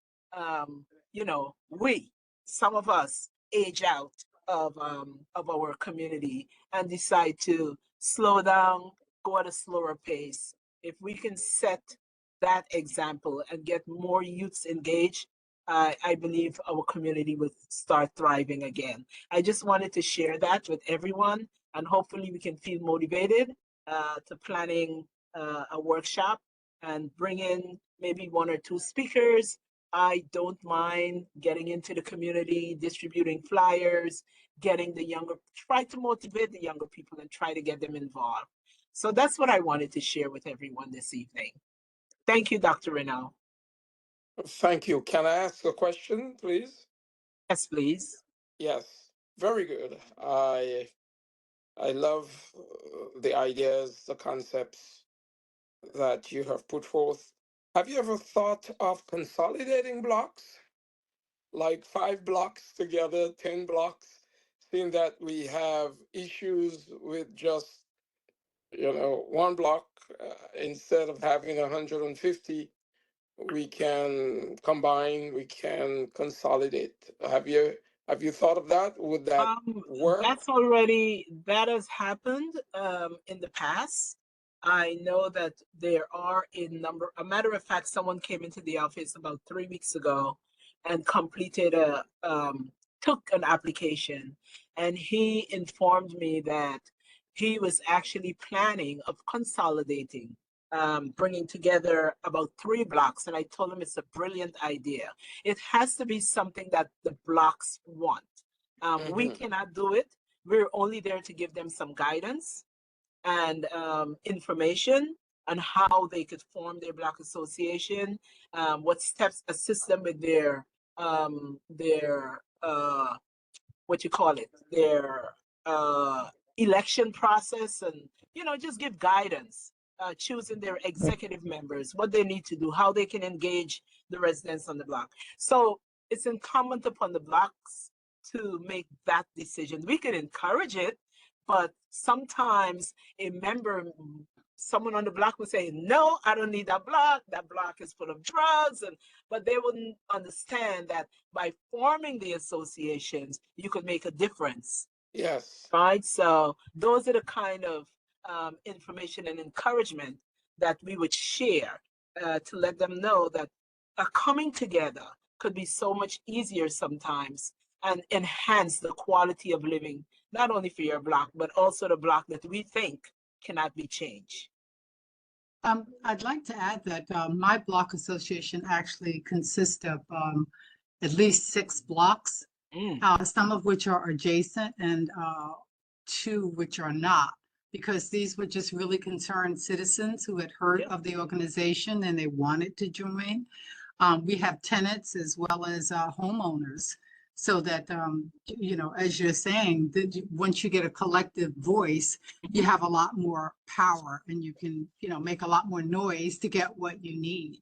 Speaker 3: some of us age out of our community and decide to slow down, go at a slower pace. If we can set that example and get more youths engaged, I believe our community would start thriving again. I just wanted to share that with everyone, and hopefully we can feel motivated to planning a workshop and bring in maybe 1 or 2 speakers. I don't mind getting into the community, distributing flyers, try to motivate the younger people and try to get them involved. So that's what I wanted to share with everyone this evening. Thank you, Dr. Renaud.
Speaker 7: Thank you. Can I ask a question, please?
Speaker 3: Yes, please.
Speaker 7: Yes, very good. I love the ideas, the concepts that you have put forth. Have you ever thought of consolidating blocks, like 5 blocks together, 10 blocks, seeing that we have issues with just, 1 block instead of having 150? We can combine, we can consolidate. Have you thought of that? Would that work?
Speaker 3: That has happened in the past. I know that there are a matter of fact, someone came into the office about 3 weeks ago and completed took an application, and he informed me that he was actually planning of consolidating, bringing together about 3 blocks. And I told him it's a brilliant idea. It has to be something that the blocks want. We cannot do it. We're only there to give them some guidance and information on how they could form their block association, what steps assist them with their election process, and just give guidance, choosing their executive members, what they need to do, how they can engage the residents on the block. So it's incumbent upon the blocks to make that decision. We can encourage it, but sometimes someone on the block will say, no, I don't need that block. That block is full of drugs. But they wouldn't understand that by forming the associations, you could make a difference.
Speaker 7: Yes.
Speaker 3: Right? So those are the kind of information and encouragement that we would share to let them know that coming together could be so much easier sometimes and enhance the quality of living, not only for your block, but also the block that we think cannot be changed.
Speaker 11: I'd like to add that my block association actually consists of at least 6 blocks, some of which are adjacent and 2 which are not, because these were just really concerned citizens who had heard of the organization and they wanted to join. We have tenants as well as homeowners, so that, as you're saying, that once you get a collective voice, you have a lot more power and you can, make a lot more noise to get what you need.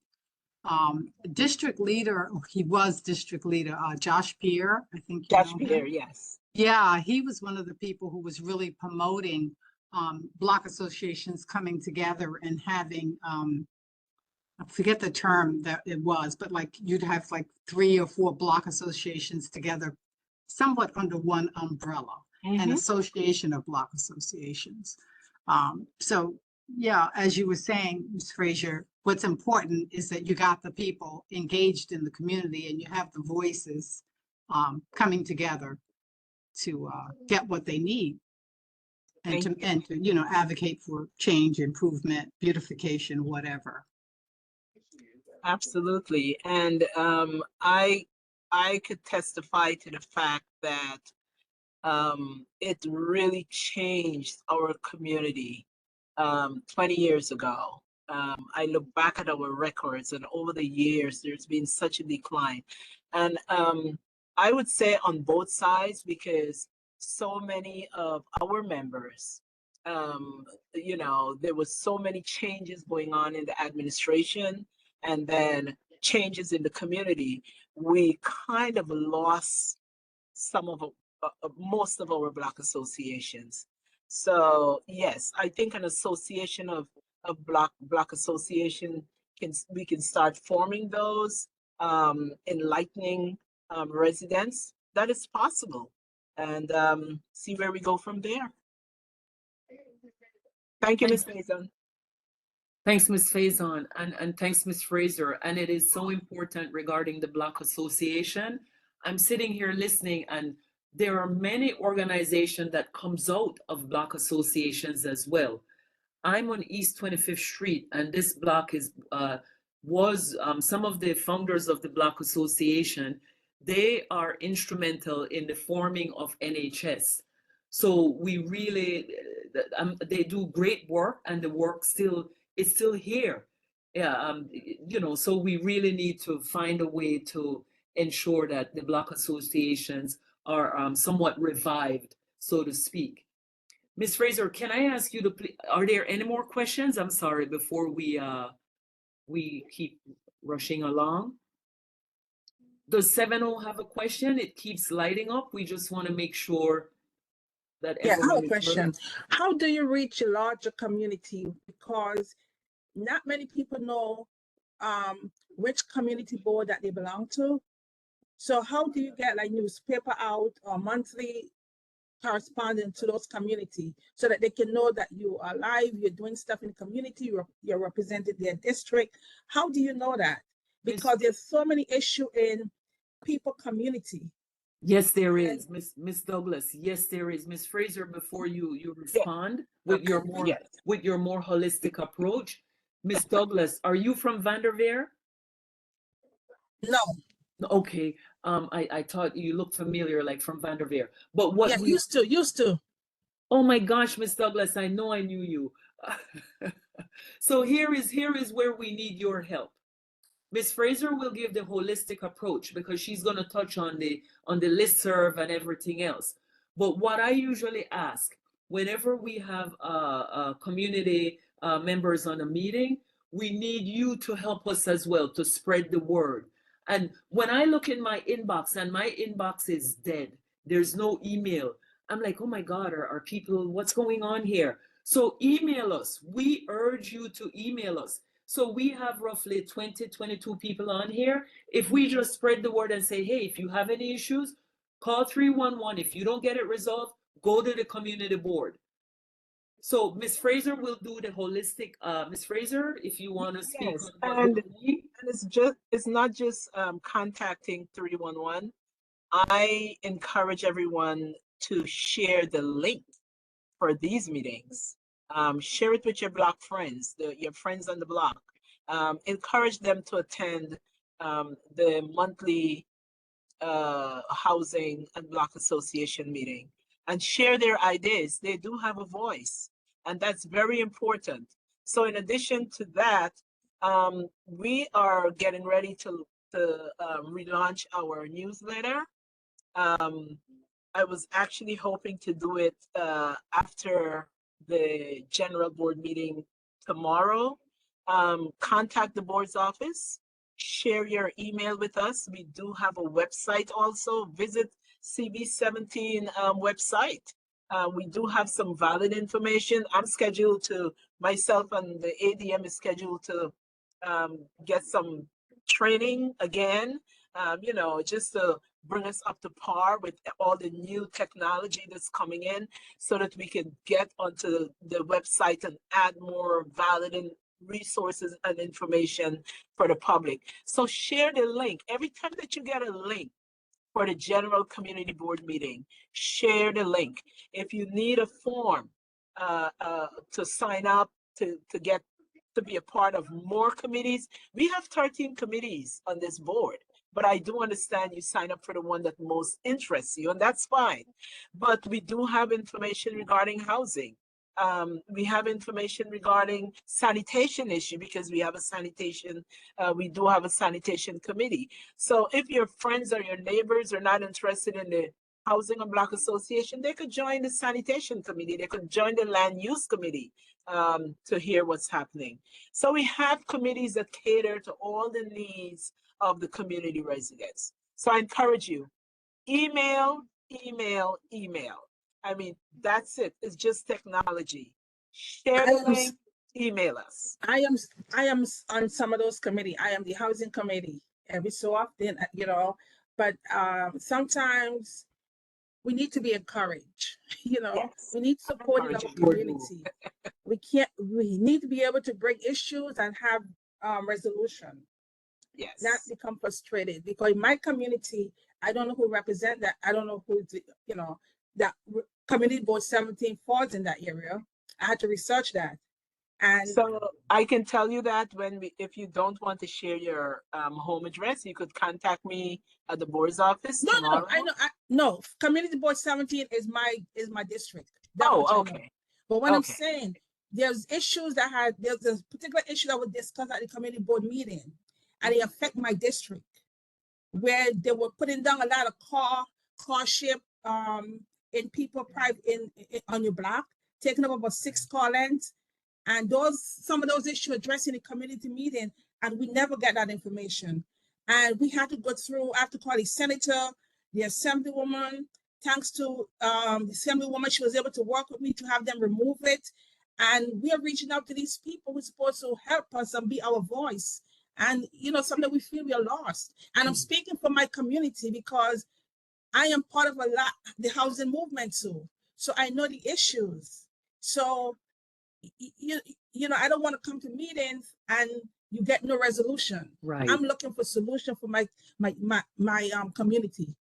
Speaker 11: District leader, he was district leader, Josh Pierre, I think.
Speaker 3: Josh Pierre, yes.
Speaker 11: Yeah, he was one of the people who was really promoting block associations coming together and having, I forget the term that it was, but like you'd have like 3 or 4 block associations together, somewhat under one umbrella, an association of block associations. So yeah, as you were saying, Ms. Frazier, what's important is that you got the people engaged in the community and you have the voices coming together to get what they need and to advocate for change, improvement, beautification, whatever.
Speaker 3: Absolutely. And I could testify to the fact that it really changed our community 20 years ago. I look back at our records, and over the years, there's been such a decline. And I would say on both sides, because so many of our members, you know, there was so many changes going on in the administration, and then changes in the community. We kind of lost some of most of our Black associations. So yes, I think an association of Black association we can start forming those, enlightening residents. That is possible, and see where we go from there. Thank you, Ms. Mason.
Speaker 1: Thanks, Ms. Faison, and thanks, Ms. Fraser. And it is so important regarding the Black Association. I'm sitting here listening, and there are many organizations that comes out of Black associations as well. I'm on East 25th Street, and this block is was some of the founders of the Black Association. They are instrumental in the forming of NHS. So we really, they do great work, and the work is still here. Yeah, you know, so we really need to find a way to ensure that the Black associations are somewhat revived, so to speak. Ms. Fraser, can I ask you to please, are there any more questions? I'm sorry, before we keep rushing along. Does 7-0 have a question? It keeps lighting up. We just want to make sure that
Speaker 5: Yeah, I have
Speaker 1: everyone
Speaker 5: a
Speaker 1: is
Speaker 5: question.
Speaker 1: heard.
Speaker 5: How do you reach a larger community? Because not many people know which community board that they belong to. So how do you get like newspaper out or monthly correspondence to those community so that they can know that you are alive, you're doing stuff in the community, you're representing their district? How do you know that? Because there's so many issues in people community.
Speaker 1: Yes, there is, Miss Douglas. Yes, there is. Miss Fraser, before you respond with your more holistic approach, Miss Douglas, are you from Vanderveer?
Speaker 5: No.
Speaker 1: Okay. I thought you looked familiar, like from Vanderveer. But what
Speaker 5: Yeah, used to.
Speaker 1: Oh my gosh, Miss Douglas, I know I knew you. So here is where we need your help. Ms. Fraser will give the holistic approach because she's going to touch on the listserv and everything else. But what I usually ask whenever we have community members on a meeting, we need you to help us as well to spread the word. And when I look in my inbox and my inbox is dead, there's no email. I'm like, oh my God, are people, what's going on here? So email us. We urge you to email us. So we have roughly 20, 22 people on here. If we just spread the word and say, hey, if you have any issues, call 311. If you don't get it resolved, go to the community board. So Ms. Fraser will do the holistic, Ms. Fraser, if you want to speak.
Speaker 3: Yes, and it's not just contacting 311. I encourage everyone to share the link for these meetings. Share it with your Block friends, your friends on the block. Encourage them to attend the monthly housing and Block association meeting and share their ideas. They do have a voice, and that's very important. So in addition to that, we are getting ready to relaunch our newsletter. I was actually hoping to do it after the general board meeting tomorrow. Contact the board's office, share your email with us. We do have a website also. Visit CB17 website. We do have some valid information. I'm scheduled to, myself and the ADM is scheduled to get some training again, you know, just to bring us up to par with all the new technology that's coming in so that we can get onto the website and add more valid resources and information for the public. So share the link. Every time that you get a link for the general community board meeting, share the link. If you need a form to sign up to get to be a part of more committees. We have 13 committees on this board, but I do understand you sign up for the one that most interests you, and that's fine. But we do have information regarding housing. We have information regarding sanitation issue because we have a sanitation, we do have a sanitation committee. So if your friends or your neighbors are not interested in the Housing and Block Association, they could join the sanitation committee. They could join the land use committee to hear what's happening. So we have committees that cater to all the needs of the community residents. So I encourage you, email, email, email. I mean, that's it. It's just technology. Share the link, email us.
Speaker 5: I am on some of those committee. I am the housing committee every so often, you know, but sometimes we need to be encouraged, you know,
Speaker 3: Yes.
Speaker 5: we need support in our
Speaker 3: Encouraging you.
Speaker 5: community. We need to be able to bring issues and have resolution,
Speaker 3: Yes.
Speaker 5: not become frustrated, because in my community, I don't know who represent that. I don't know who, you know, that community board 17 falls in that area. I had to research that. And
Speaker 3: So I can tell you that if you don't want to share your home address, you could contact me at the board's office
Speaker 5: no,
Speaker 3: tomorrow.
Speaker 5: I know, no, community board 17 is my district. That much I know.
Speaker 3: Okay.
Speaker 5: But what I'm
Speaker 3: Okay.
Speaker 5: saying, there's issues there's a particular issue that was discussed at the community board meeting, and it affect my district, where they were putting down a lot of car ship in people private in on your block, taking up about 6 car lengths, and some of those issues addressed in the community meeting, and we never got that information. And we had to go through, I have to call the senator, the assemblywoman. Thanks to the assemblywoman, she was able to work with me to have them remove it. And we are reaching out to these people who are supposed to help us and be our voice. And, you know, sometimes we feel we are lost. And I'm speaking for my community because I am part of the housing movement too. So I know the issues. So, you know, I don't want to come to meetings and you get no resolution.
Speaker 2: Right.
Speaker 5: I'm looking for solution for my community.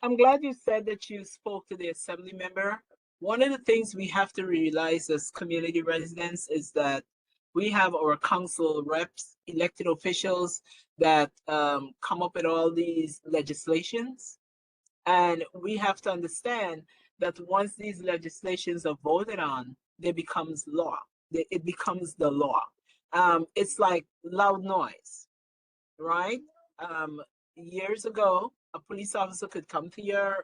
Speaker 3: I'm glad you said that you spoke to the assembly member. One of the things we have to realize as community residents is that we have our council reps, elected officials that come up with all these legislations. And we have to understand that once these legislations are voted on, they becomes law. It becomes the law. It's like loud noise, right? Years ago, a police officer could come to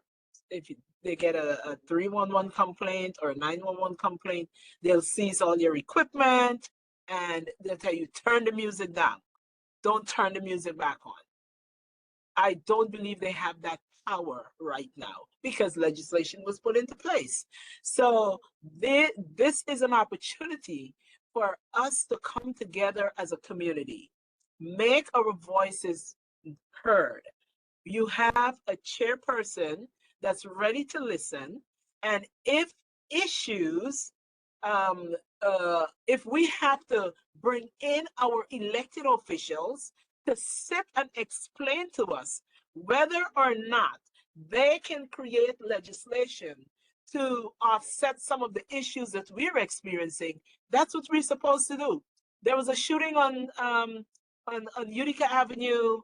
Speaker 3: they get a 311 complaint or a 911 complaint, they'll seize all your equipment and they'll tell you, turn the music down. Don't turn the music back on. I don't believe they have that power right now because legislation was put into place. So this is an opportunity for us to come together as a community, make our voices heard. You have a chairperson that's ready to listen, and if issues, if we have to bring in our elected officials to sit and explain to us whether or not they can create legislation to offset some of the issues that we're experiencing, that's what we're supposed to do. There was a shooting on Utica Avenue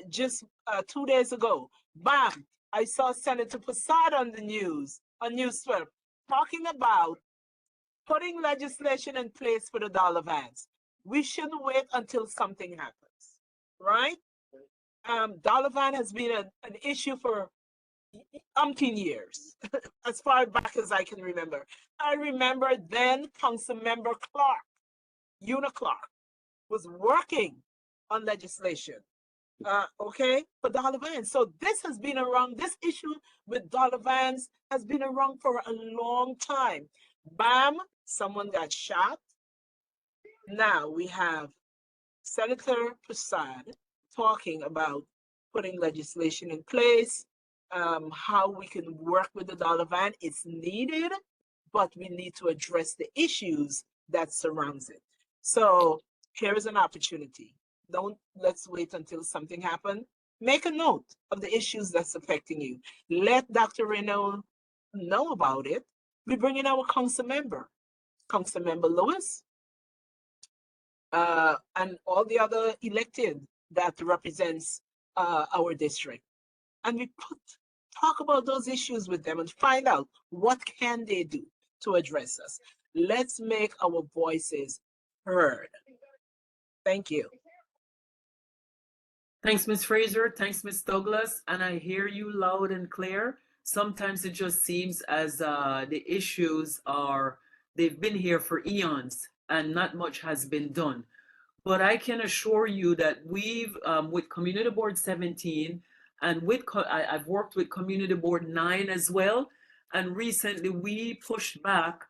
Speaker 3: just 2 days ago. Bam! I saw Senator Prasad on the news, on News 12, talking about putting legislation in place for the dollar vans. We shouldn't wait until something happens, right? Dollar van has been an issue for umpteen years, as far back as I can remember. I remember then Councilmember Clark, Una Clark, was working on legislation, okay, for dollar vans. So this has been around, this issue with dollar vans has been around for a long time. Bam, someone got shot. Now we have Senator Prasad talking about putting legislation in place, how we can work with the dollar van. It's needed, but we need to address the issues that surrounds it. So here is an opportunity. Let's wait until something happens. Make a note of the issues that's affecting you. Let Dr. Renaud know about it. We bring in our council member, Councilmember Lewis. and all the other elected that represents our district. And we talk about those issues with them and find out what can they do to address us. Let's make our voices heard. Thank you.
Speaker 1: Thanks, Ms. Fraser. Thanks, Ms. Douglas. And I hear you loud and clear. Sometimes it just seems as the issues they've been here for eons and not much has been done. But I can assure you that we've, with Community Board 17, and I've worked with Community Board 9 as well. And recently we pushed back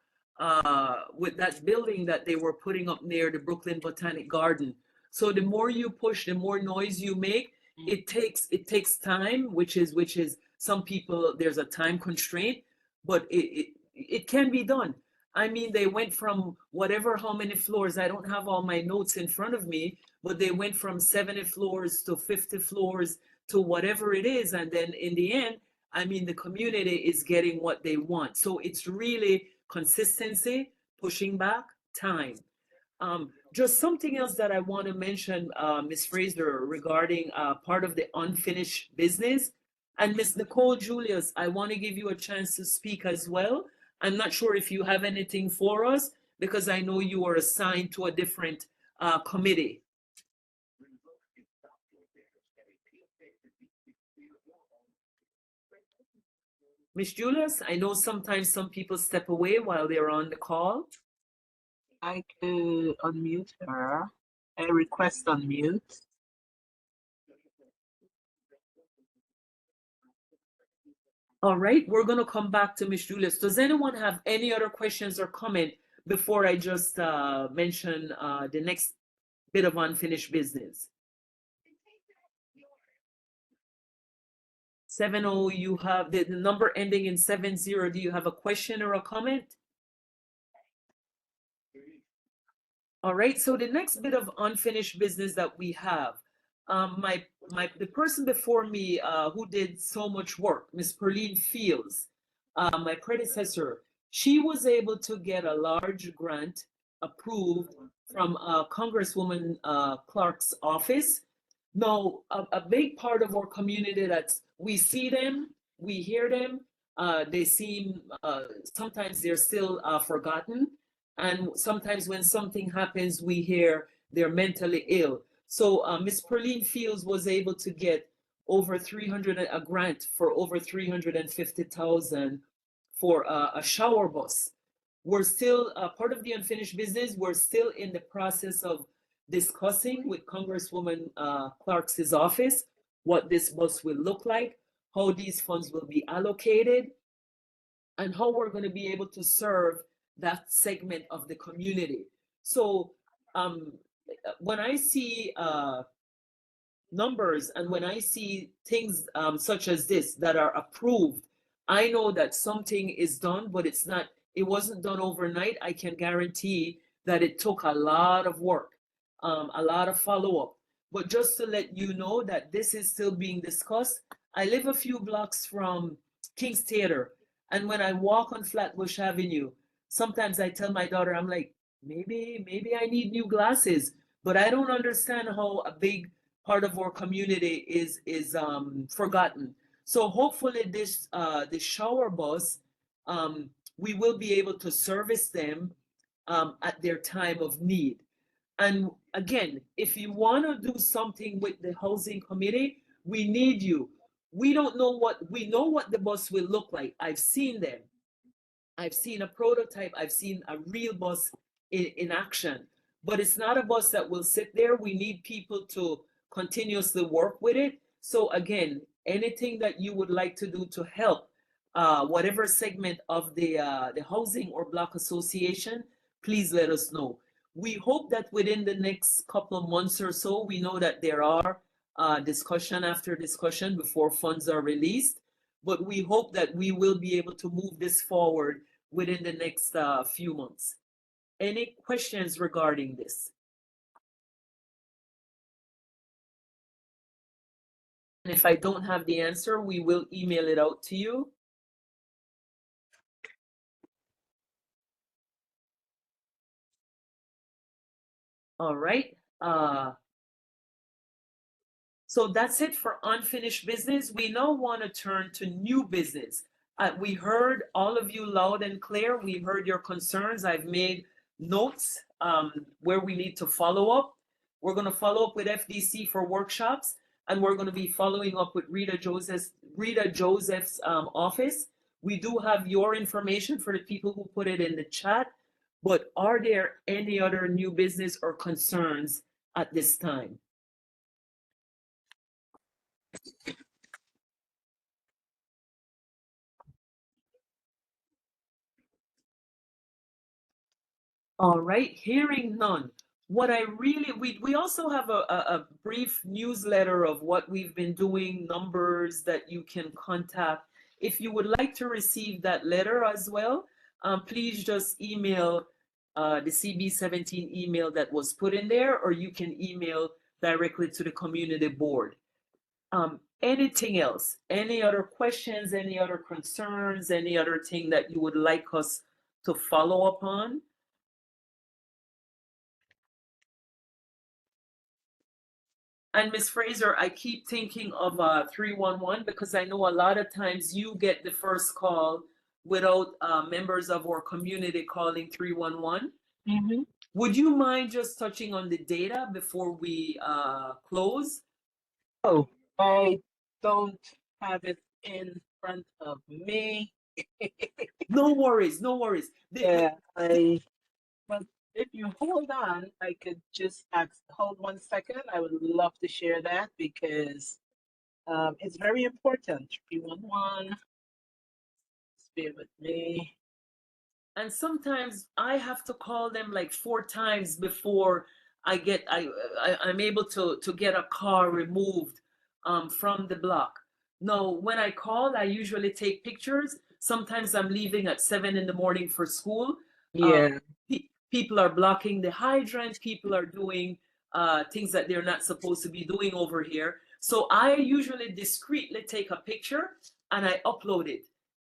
Speaker 1: with that building that they were putting up near the Brooklyn Botanic Garden. So the more you push, the more noise you make. It takes time, which is some people, there's a time constraint, but it can be done. I mean, they went from how many floors, I don't have all my notes in front of me, but they went from 70 floors to 50 floors to whatever it is. And then in the end, I mean, the community is getting what they want. So it's really consistency, pushing back, time. Just something else that I want to mention, Ms. Fraser, regarding part of the unfinished business. And Ms. Nicole Julius, I want to give you a chance to speak as well. I'm not sure if you have anything for us, because I know you are assigned to a different committee. Ms. Julius, I know sometimes some people step away while they're on the call.
Speaker 3: I could unmute her. I request unmute.
Speaker 1: All right, we're going to come back to Ms. Julius. Does anyone have any other questions or comment before I just mention the next bit of unfinished business? 70, you have the number ending in 70. Do you have a question or a comment? All right, so the next bit of unfinished business that we have, the person before me who did so much work, Ms. Perline Fields, my predecessor, she was able to get a large grant approved from Congresswoman Clark's office. Now, a big part of our community we see them, we hear them, they seem, sometimes they're still forgotten. And sometimes when something happens, we hear they're mentally ill. So Ms. Perline Fields was able to get a grant for over $350,000 for a shower bus. We're still part of the unfinished business. We're still in the process of discussing with Congresswoman Clark's office what this bus will look like, how these funds will be allocated, and how we're going to be able to serve that segment of the community. So when I see numbers and when I see things such as this that are approved, I know that something is done, but it wasn't done overnight. I can guarantee that it took a lot of work, a lot of follow-up. But just to let you know that this is still being discussed, I live a few blocks from King's Theater, and when I walk on Flatbush Avenue, sometimes I tell my daughter, I'm like, maybe I need new glasses, but I don't understand how a big part of our community is forgotten. So hopefully this shower bus, we will be able to service them at their time of need. And again, if you want to do something with the housing committee, we need you. We know what the bus will look like. I've seen them. I've seen a prototype. I've seen a real bus in action, but it's not a bus that will sit there. We need people to continuously work with it. So again, anything that you would like to do to help whatever segment of the housing or block association, please let us know. We hope that within the next couple of months or so, we know that there are discussion after discussion before funds are released, but we hope that we will be able to move this forward within the next few months. Any questions regarding this? And if I don't have the answer, we will email it out to you. All right. So that's it for unfinished business. We now want to turn to new business. We heard all of you loud and clear. We heard your concerns. I've made notes where we need to follow up. We're going to follow up with FDC for workshops, and we're going to be following up with Rita Joseph's office. We do have your information for the people who put it in the chat, but are there any other new business or concerns at this time? All right, hearing none. What I really, we also have a brief newsletter of what we've been doing, numbers that you can contact. If you would like to receive that letter as well, please just email the CB17 email that was put in there, or you can email directly to the community board. Anything else? Any other questions, any other concerns, any other thing that you would like us to follow up on? And Ms. Fraser, I keep thinking of 311 because I know a lot of times you get the first call without members of our community calling 311.
Speaker 3: Mm-hmm.
Speaker 1: Would you mind just touching on the data before we close?
Speaker 3: Oh, I don't have it in front of me.
Speaker 1: No worries, no worries.
Speaker 3: Yeah, but if you hold on, I could just hold 1 second. I would love to share that because it's very important. 311. Bear with me.
Speaker 1: And sometimes I have to call them like 4 times before I'm able to get a car removed from the block. Now, when I call, I usually take pictures. Sometimes I'm leaving at 7 in the morning for school.
Speaker 3: Yeah.
Speaker 1: People are blocking the hydrant. People are doing things that they're not supposed to be doing over here. So I usually discreetly take a picture and I upload it.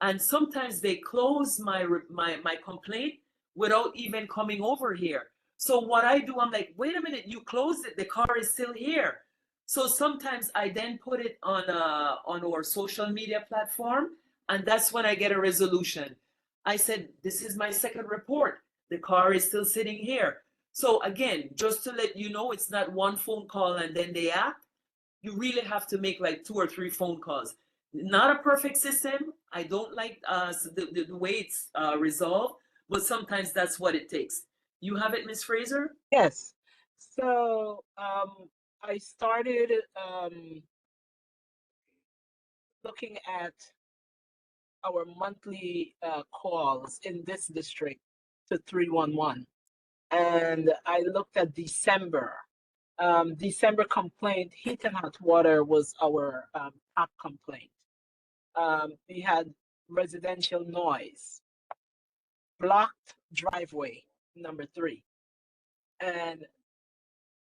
Speaker 1: And sometimes they close my complaint without even coming over here. So what I do, I'm like, wait a minute, you closed it. The car is still here. So sometimes I then put it on our social media platform, and that's when I get a resolution. I said, this is my second report. The car is still sitting here. So again, just to let you know, it's not one phone call and then they act. You really have to make like 2 or 3 phone calls. Not a perfect system. I don't like the way it's resolved, but sometimes that's what it takes. You have it, Ms. Fraser?
Speaker 3: Yes. So I started looking at our monthly calls in this district to 311. And I looked at December. December complaint, heat and hot water was our top complaint. We had residential noise, blocked driveway, number 3. And,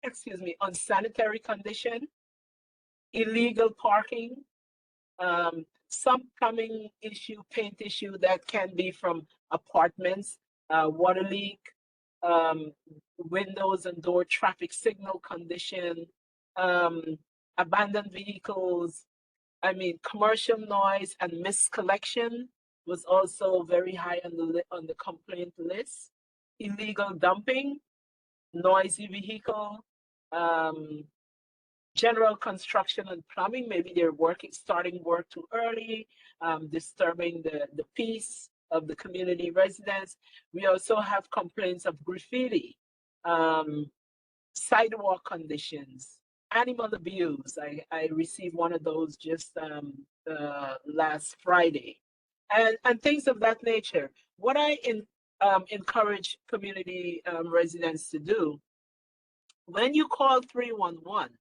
Speaker 3: excuse me, unsanitary condition, illegal parking, some plumbing issue, paint issue that can be from apartments, water leak, windows and door traffic signal condition, abandoned vehicles. I mean, commercial noise and miscollection was also very high on the complaint list. Illegal dumping, noisy vehicle, general construction and plumbing. Maybe they're starting work too early, disturbing the peace of the community residents. We also have complaints of graffiti, sidewalk conditions, animal abuse. I received one of those just last Friday, and things of that nature. What I encourage community residents to do, when you call 311,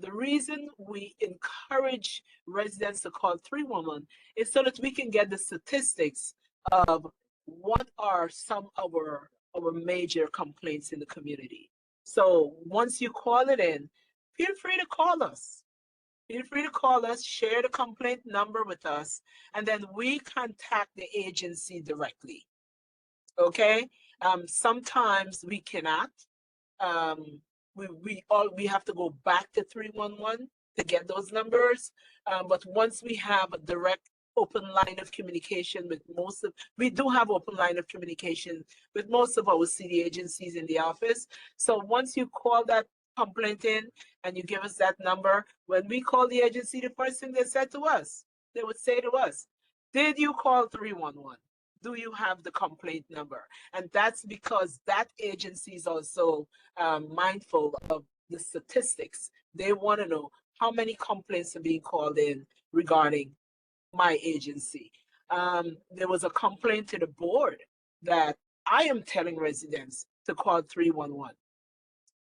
Speaker 3: the reason we encourage residents to call 311 is so that we can get the statistics of what are some of our major complaints in the community. So once you call it in, feel free to call us. Feel free to call us, share the complaint number with us, and then we contact the agency directly. Okay? Sometimes we cannot. we have to go back to 311 to get those numbers. But once we have a direct open line of communication with we do have open line of communication with most of our city agencies in the office. So once you call that complaint in and you give us that number, when we call the agency, the first thing they said to us, they would say to us, did you call 311? Do you have the complaint number? And that's because that agency is also mindful of the statistics. They want to know how many complaints are being called in regarding my agency. There was a complaint to the board that I am telling residents to call 311.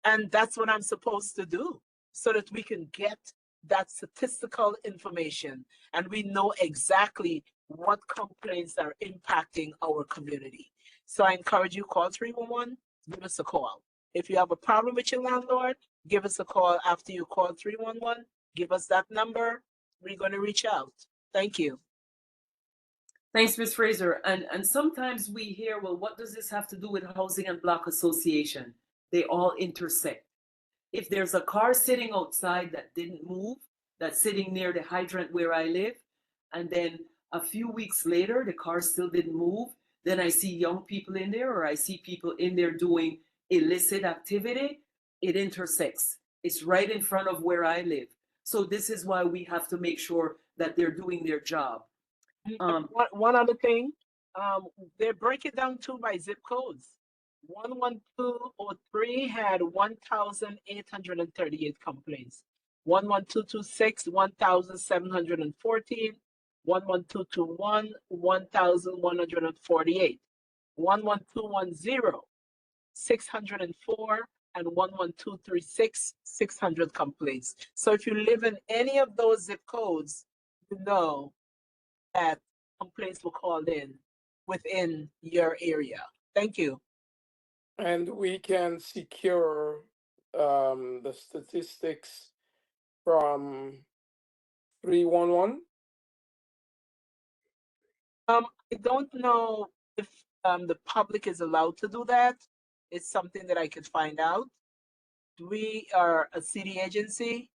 Speaker 3: And that's what I'm supposed to do so that we can get that statistical information and we know exactly what complaints are impacting our community. So I encourage you, call 311, give us a call. If you have a problem with your landlord, give us a call after you call 311, give us that number, we're going to reach out. Thank you.
Speaker 1: Thanks, Ms. Fraser. And sometimes we hear, well, what does this have to do with Housing and Block Association? They all intersect. If there's a car sitting outside that didn't move, that's sitting near the hydrant where I live, and then a few weeks later, the car still didn't move, then I see young people in there, or I see people in there doing illicit activity, it intersects. It's right in front of where I live. So this is why we have to make sure that they're doing their job.
Speaker 3: One other thing, they break it down too by zip codes. 11203 had 1,838 complaints. 11226, 1,714. 11221, 1,148. 11210, 604, and 11236, 600 complaints. So if you live in any of those zip codes, you know that complaints were called in within your area. Thank you.
Speaker 7: And we can secure the statistics from 311.
Speaker 3: I don't know if the public is allowed to do that. It's something that I could find out. We are a city agency,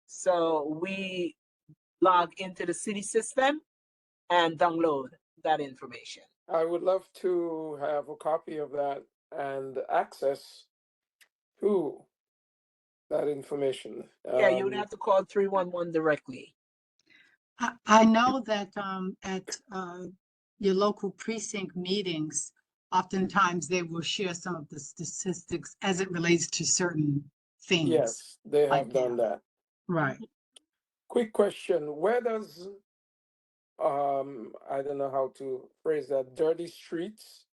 Speaker 3: so we log into the city system and download that information.
Speaker 7: I would love to have a copy of that and access to that information.
Speaker 3: Yeah, you would have to call 311 directly.
Speaker 11: I know that at your local precinct meetings, oftentimes they will share some of the statistics as it relates to certain things.
Speaker 7: Yes, they
Speaker 11: like
Speaker 7: have done that.
Speaker 11: Right.
Speaker 7: Quick question, where does, I don't know how to phrase that, dirty streets?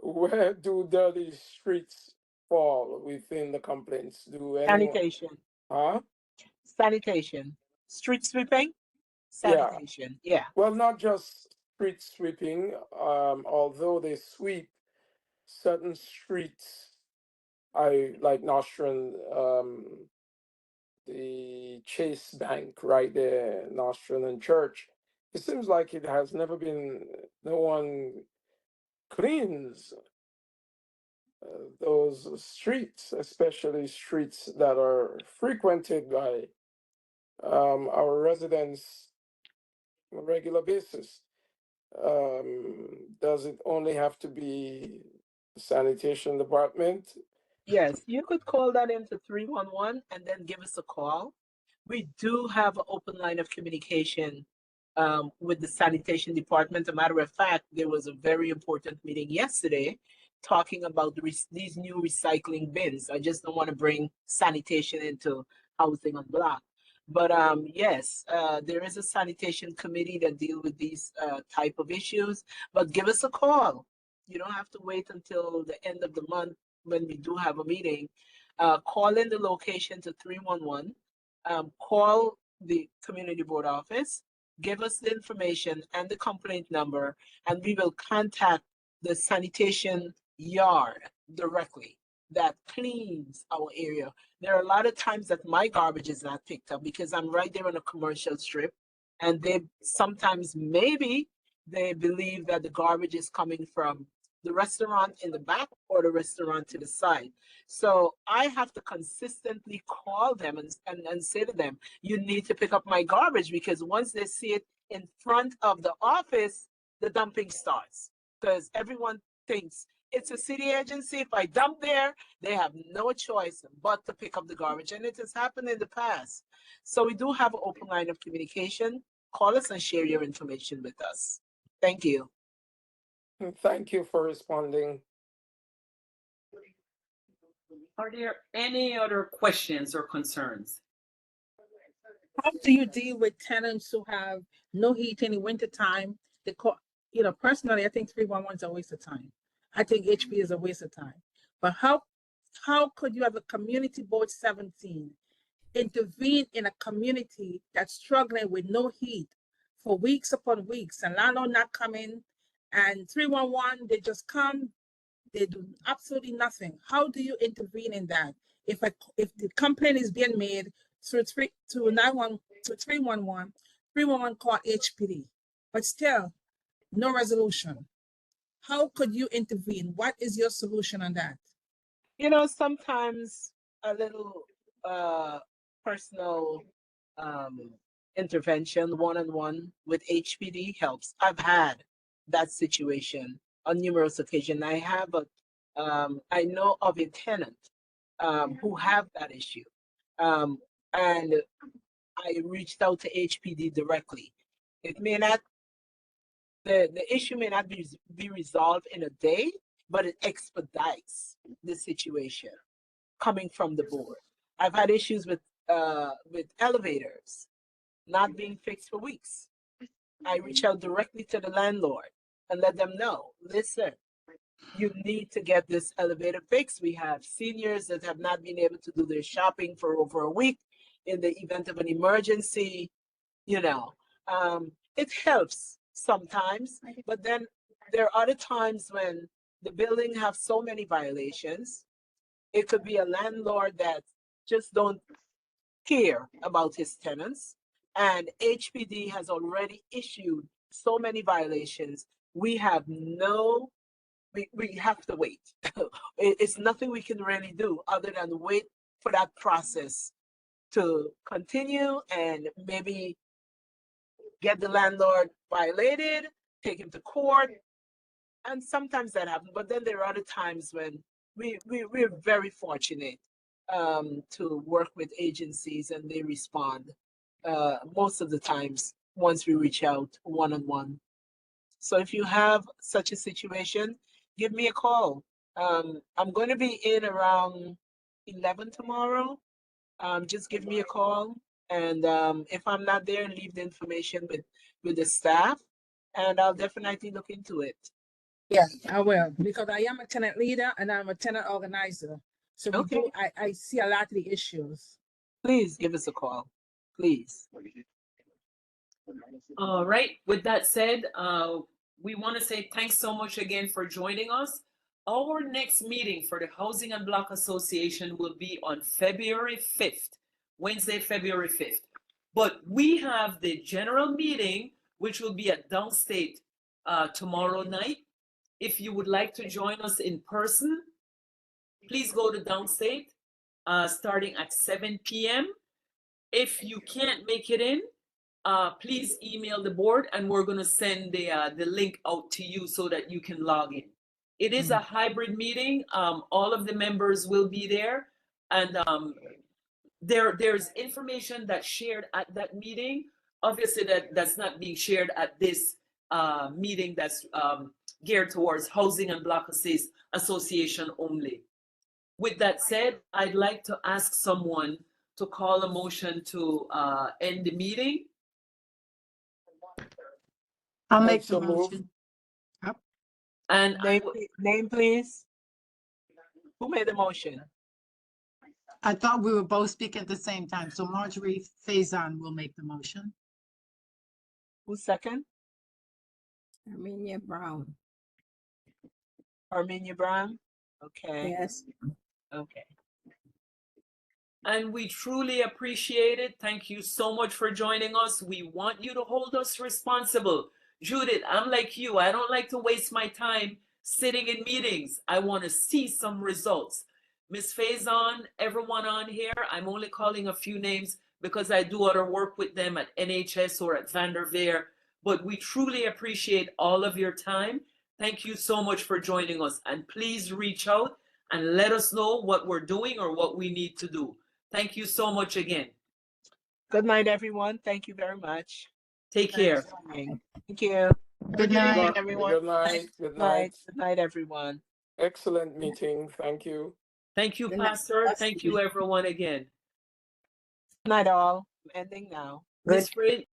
Speaker 7: Where do dirty streets fall within the complaints? Do anyone?
Speaker 3: Sanitation.
Speaker 7: Huh?
Speaker 3: Sanitation. Street sweeping? Sanitation, yeah.
Speaker 7: Well, not just street sweeping, although they sweep certain streets, like Nostrand, the Chase Bank right there, Nostrand and Church. It seems like it has never been, no one cleans those streets, especially streets that are frequented by our residents on a regular basis. Does it only have to be the sanitation department?
Speaker 3: Yes, you could call that into 311 and then give us a call. We do have an open line of communication with the sanitation department. As a matter of fact, there was a very important meeting yesterday talking about these new recycling bins. I just don't want to bring sanitation into Housing on Block. But yes, there is a sanitation committee that deal with these type of issues, but give us a call. You don't have to wait until the end of the month when we do have a meeting. Call in the location to 311, call the community board office, give us the information and the complaint number, and we will contact the sanitation yard directly that cleans our area. There are a lot of times that my garbage is not picked up because I'm right there on a commercial strip, and they sometimes maybe they believe that the garbage is coming from the restaurant in the back or the restaurant to the side. So I have to consistently call them and say to them, you need to pick up my garbage, because once they see it in front of the office, the dumping starts, because everyone thinks it's a city agency. If I dump there, they have no choice but to pick up the garbage. And it has happened in the past. So we do have an open line of communication. Call us and share your information with us. Thank you.
Speaker 7: Thank you for responding.
Speaker 1: Are there any other questions or concerns?
Speaker 5: How do you deal with tenants who have no heat in the wintertime? They call, personally, I think 311 is a waste of time. I think HP is a waste of time. But how could you have a community board 17 intervene in a community that's struggling with no heat for weeks upon weeks, and landlord not coming, and 311, they just come, they do absolutely nothing? How do you intervene in that? If the complaint is being made through 311, 311 call HPD, but still no resolution. How could you intervene? What is your solution on that?
Speaker 3: Sometimes a little personal intervention one-on-one with HPD helps. I've had that situation on numerous occasions. I know of a tenant who have that issue. And I reached out to HPD directly. It may not, the issue may not be resolved in a day, but it expedites the situation coming from the board. I've had issues with elevators not being fixed for weeks. I reach out directly to the landlord and let them know, listen, you need to get this elevator fixed. We have seniors that have not been able to do their shopping for over a week in the event of an emergency. It helps sometimes, but then there are other times when the building have so many violations. It could be a landlord that just don't care about his tenants, and HPD has already issued so many violations. We have to wait. It's nothing we can really do other than wait for that process to continue and maybe get the landlord violated, take him to court. And sometimes that happens, but then there are other times when we're very fortunate to work with agencies and they respond most of the times once we reach out one-on-one. So if you have such a situation, give me a call. I'm going to be in around 11 tomorrow. Just give me a call, and if I'm not there, leave the information with the staff, and I'll definitely look into it.
Speaker 5: Yeah, I will, because I am a tenant leader and I'm a tenant organizer. So
Speaker 3: Okay.
Speaker 5: I see a lot of the issues.
Speaker 3: Please give us a call, please.
Speaker 1: All right, with that said, we want to say thanks so much again for joining us. Our next meeting for the Housing and Block Association will be on February 5th, Wednesday, February 5th. But we have the general meeting, which will be at Downstate tomorrow night. If you would like to join us in person, please go to Downstate starting at 7 p.m. If you can't make it in, please email the board and we're going to send the link out to you so that you can log in. It is a hybrid meeting. All of the members will be there, and there's information that's shared at that meeting. Obviously, that's not being shared at this meeting that's geared towards Housing and Block Association only. With that said, I'd like to ask someone to call a motion to end the meeting.
Speaker 11: I'll make the
Speaker 7: So moved.
Speaker 11: motion.
Speaker 1: And
Speaker 3: Name, please. Who made the motion?
Speaker 11: I thought we were both speaking at the same time, so Marjorie Faison will make the motion.
Speaker 3: Who's second?
Speaker 4: Armenia Brown.
Speaker 3: Armenia Brown? Okay.
Speaker 4: Yes.
Speaker 3: Okay.
Speaker 1: And we truly appreciate it. Thank you so much for joining us. We want you to hold us responsible. Judith, I'm like you. I don't like to waste my time sitting in meetings. I want to see some results. Ms. Faison, everyone on here, I'm only calling a few names because I do other work with them at NHS or at Vanderveer, but we truly appreciate all of your time. Thank you so much for joining us, and please reach out and let us know what we're doing or what we need to do. Thank you so much again.
Speaker 3: Good night, everyone. Thank you very much.
Speaker 1: Take
Speaker 3: Thanks
Speaker 1: care.
Speaker 3: for coming. Thank you.
Speaker 11: Good night.
Speaker 8: evening, everyone.
Speaker 7: Good night. Good
Speaker 3: Good night.
Speaker 7: night.
Speaker 3: Good night, everyone.
Speaker 7: Excellent meeting. Thank you.
Speaker 1: Thank you,
Speaker 2: Good night.
Speaker 1: Pastor. Thank you, everyone, again.
Speaker 3: Good night, all. I'm ending now.
Speaker 1: Ms. Fred,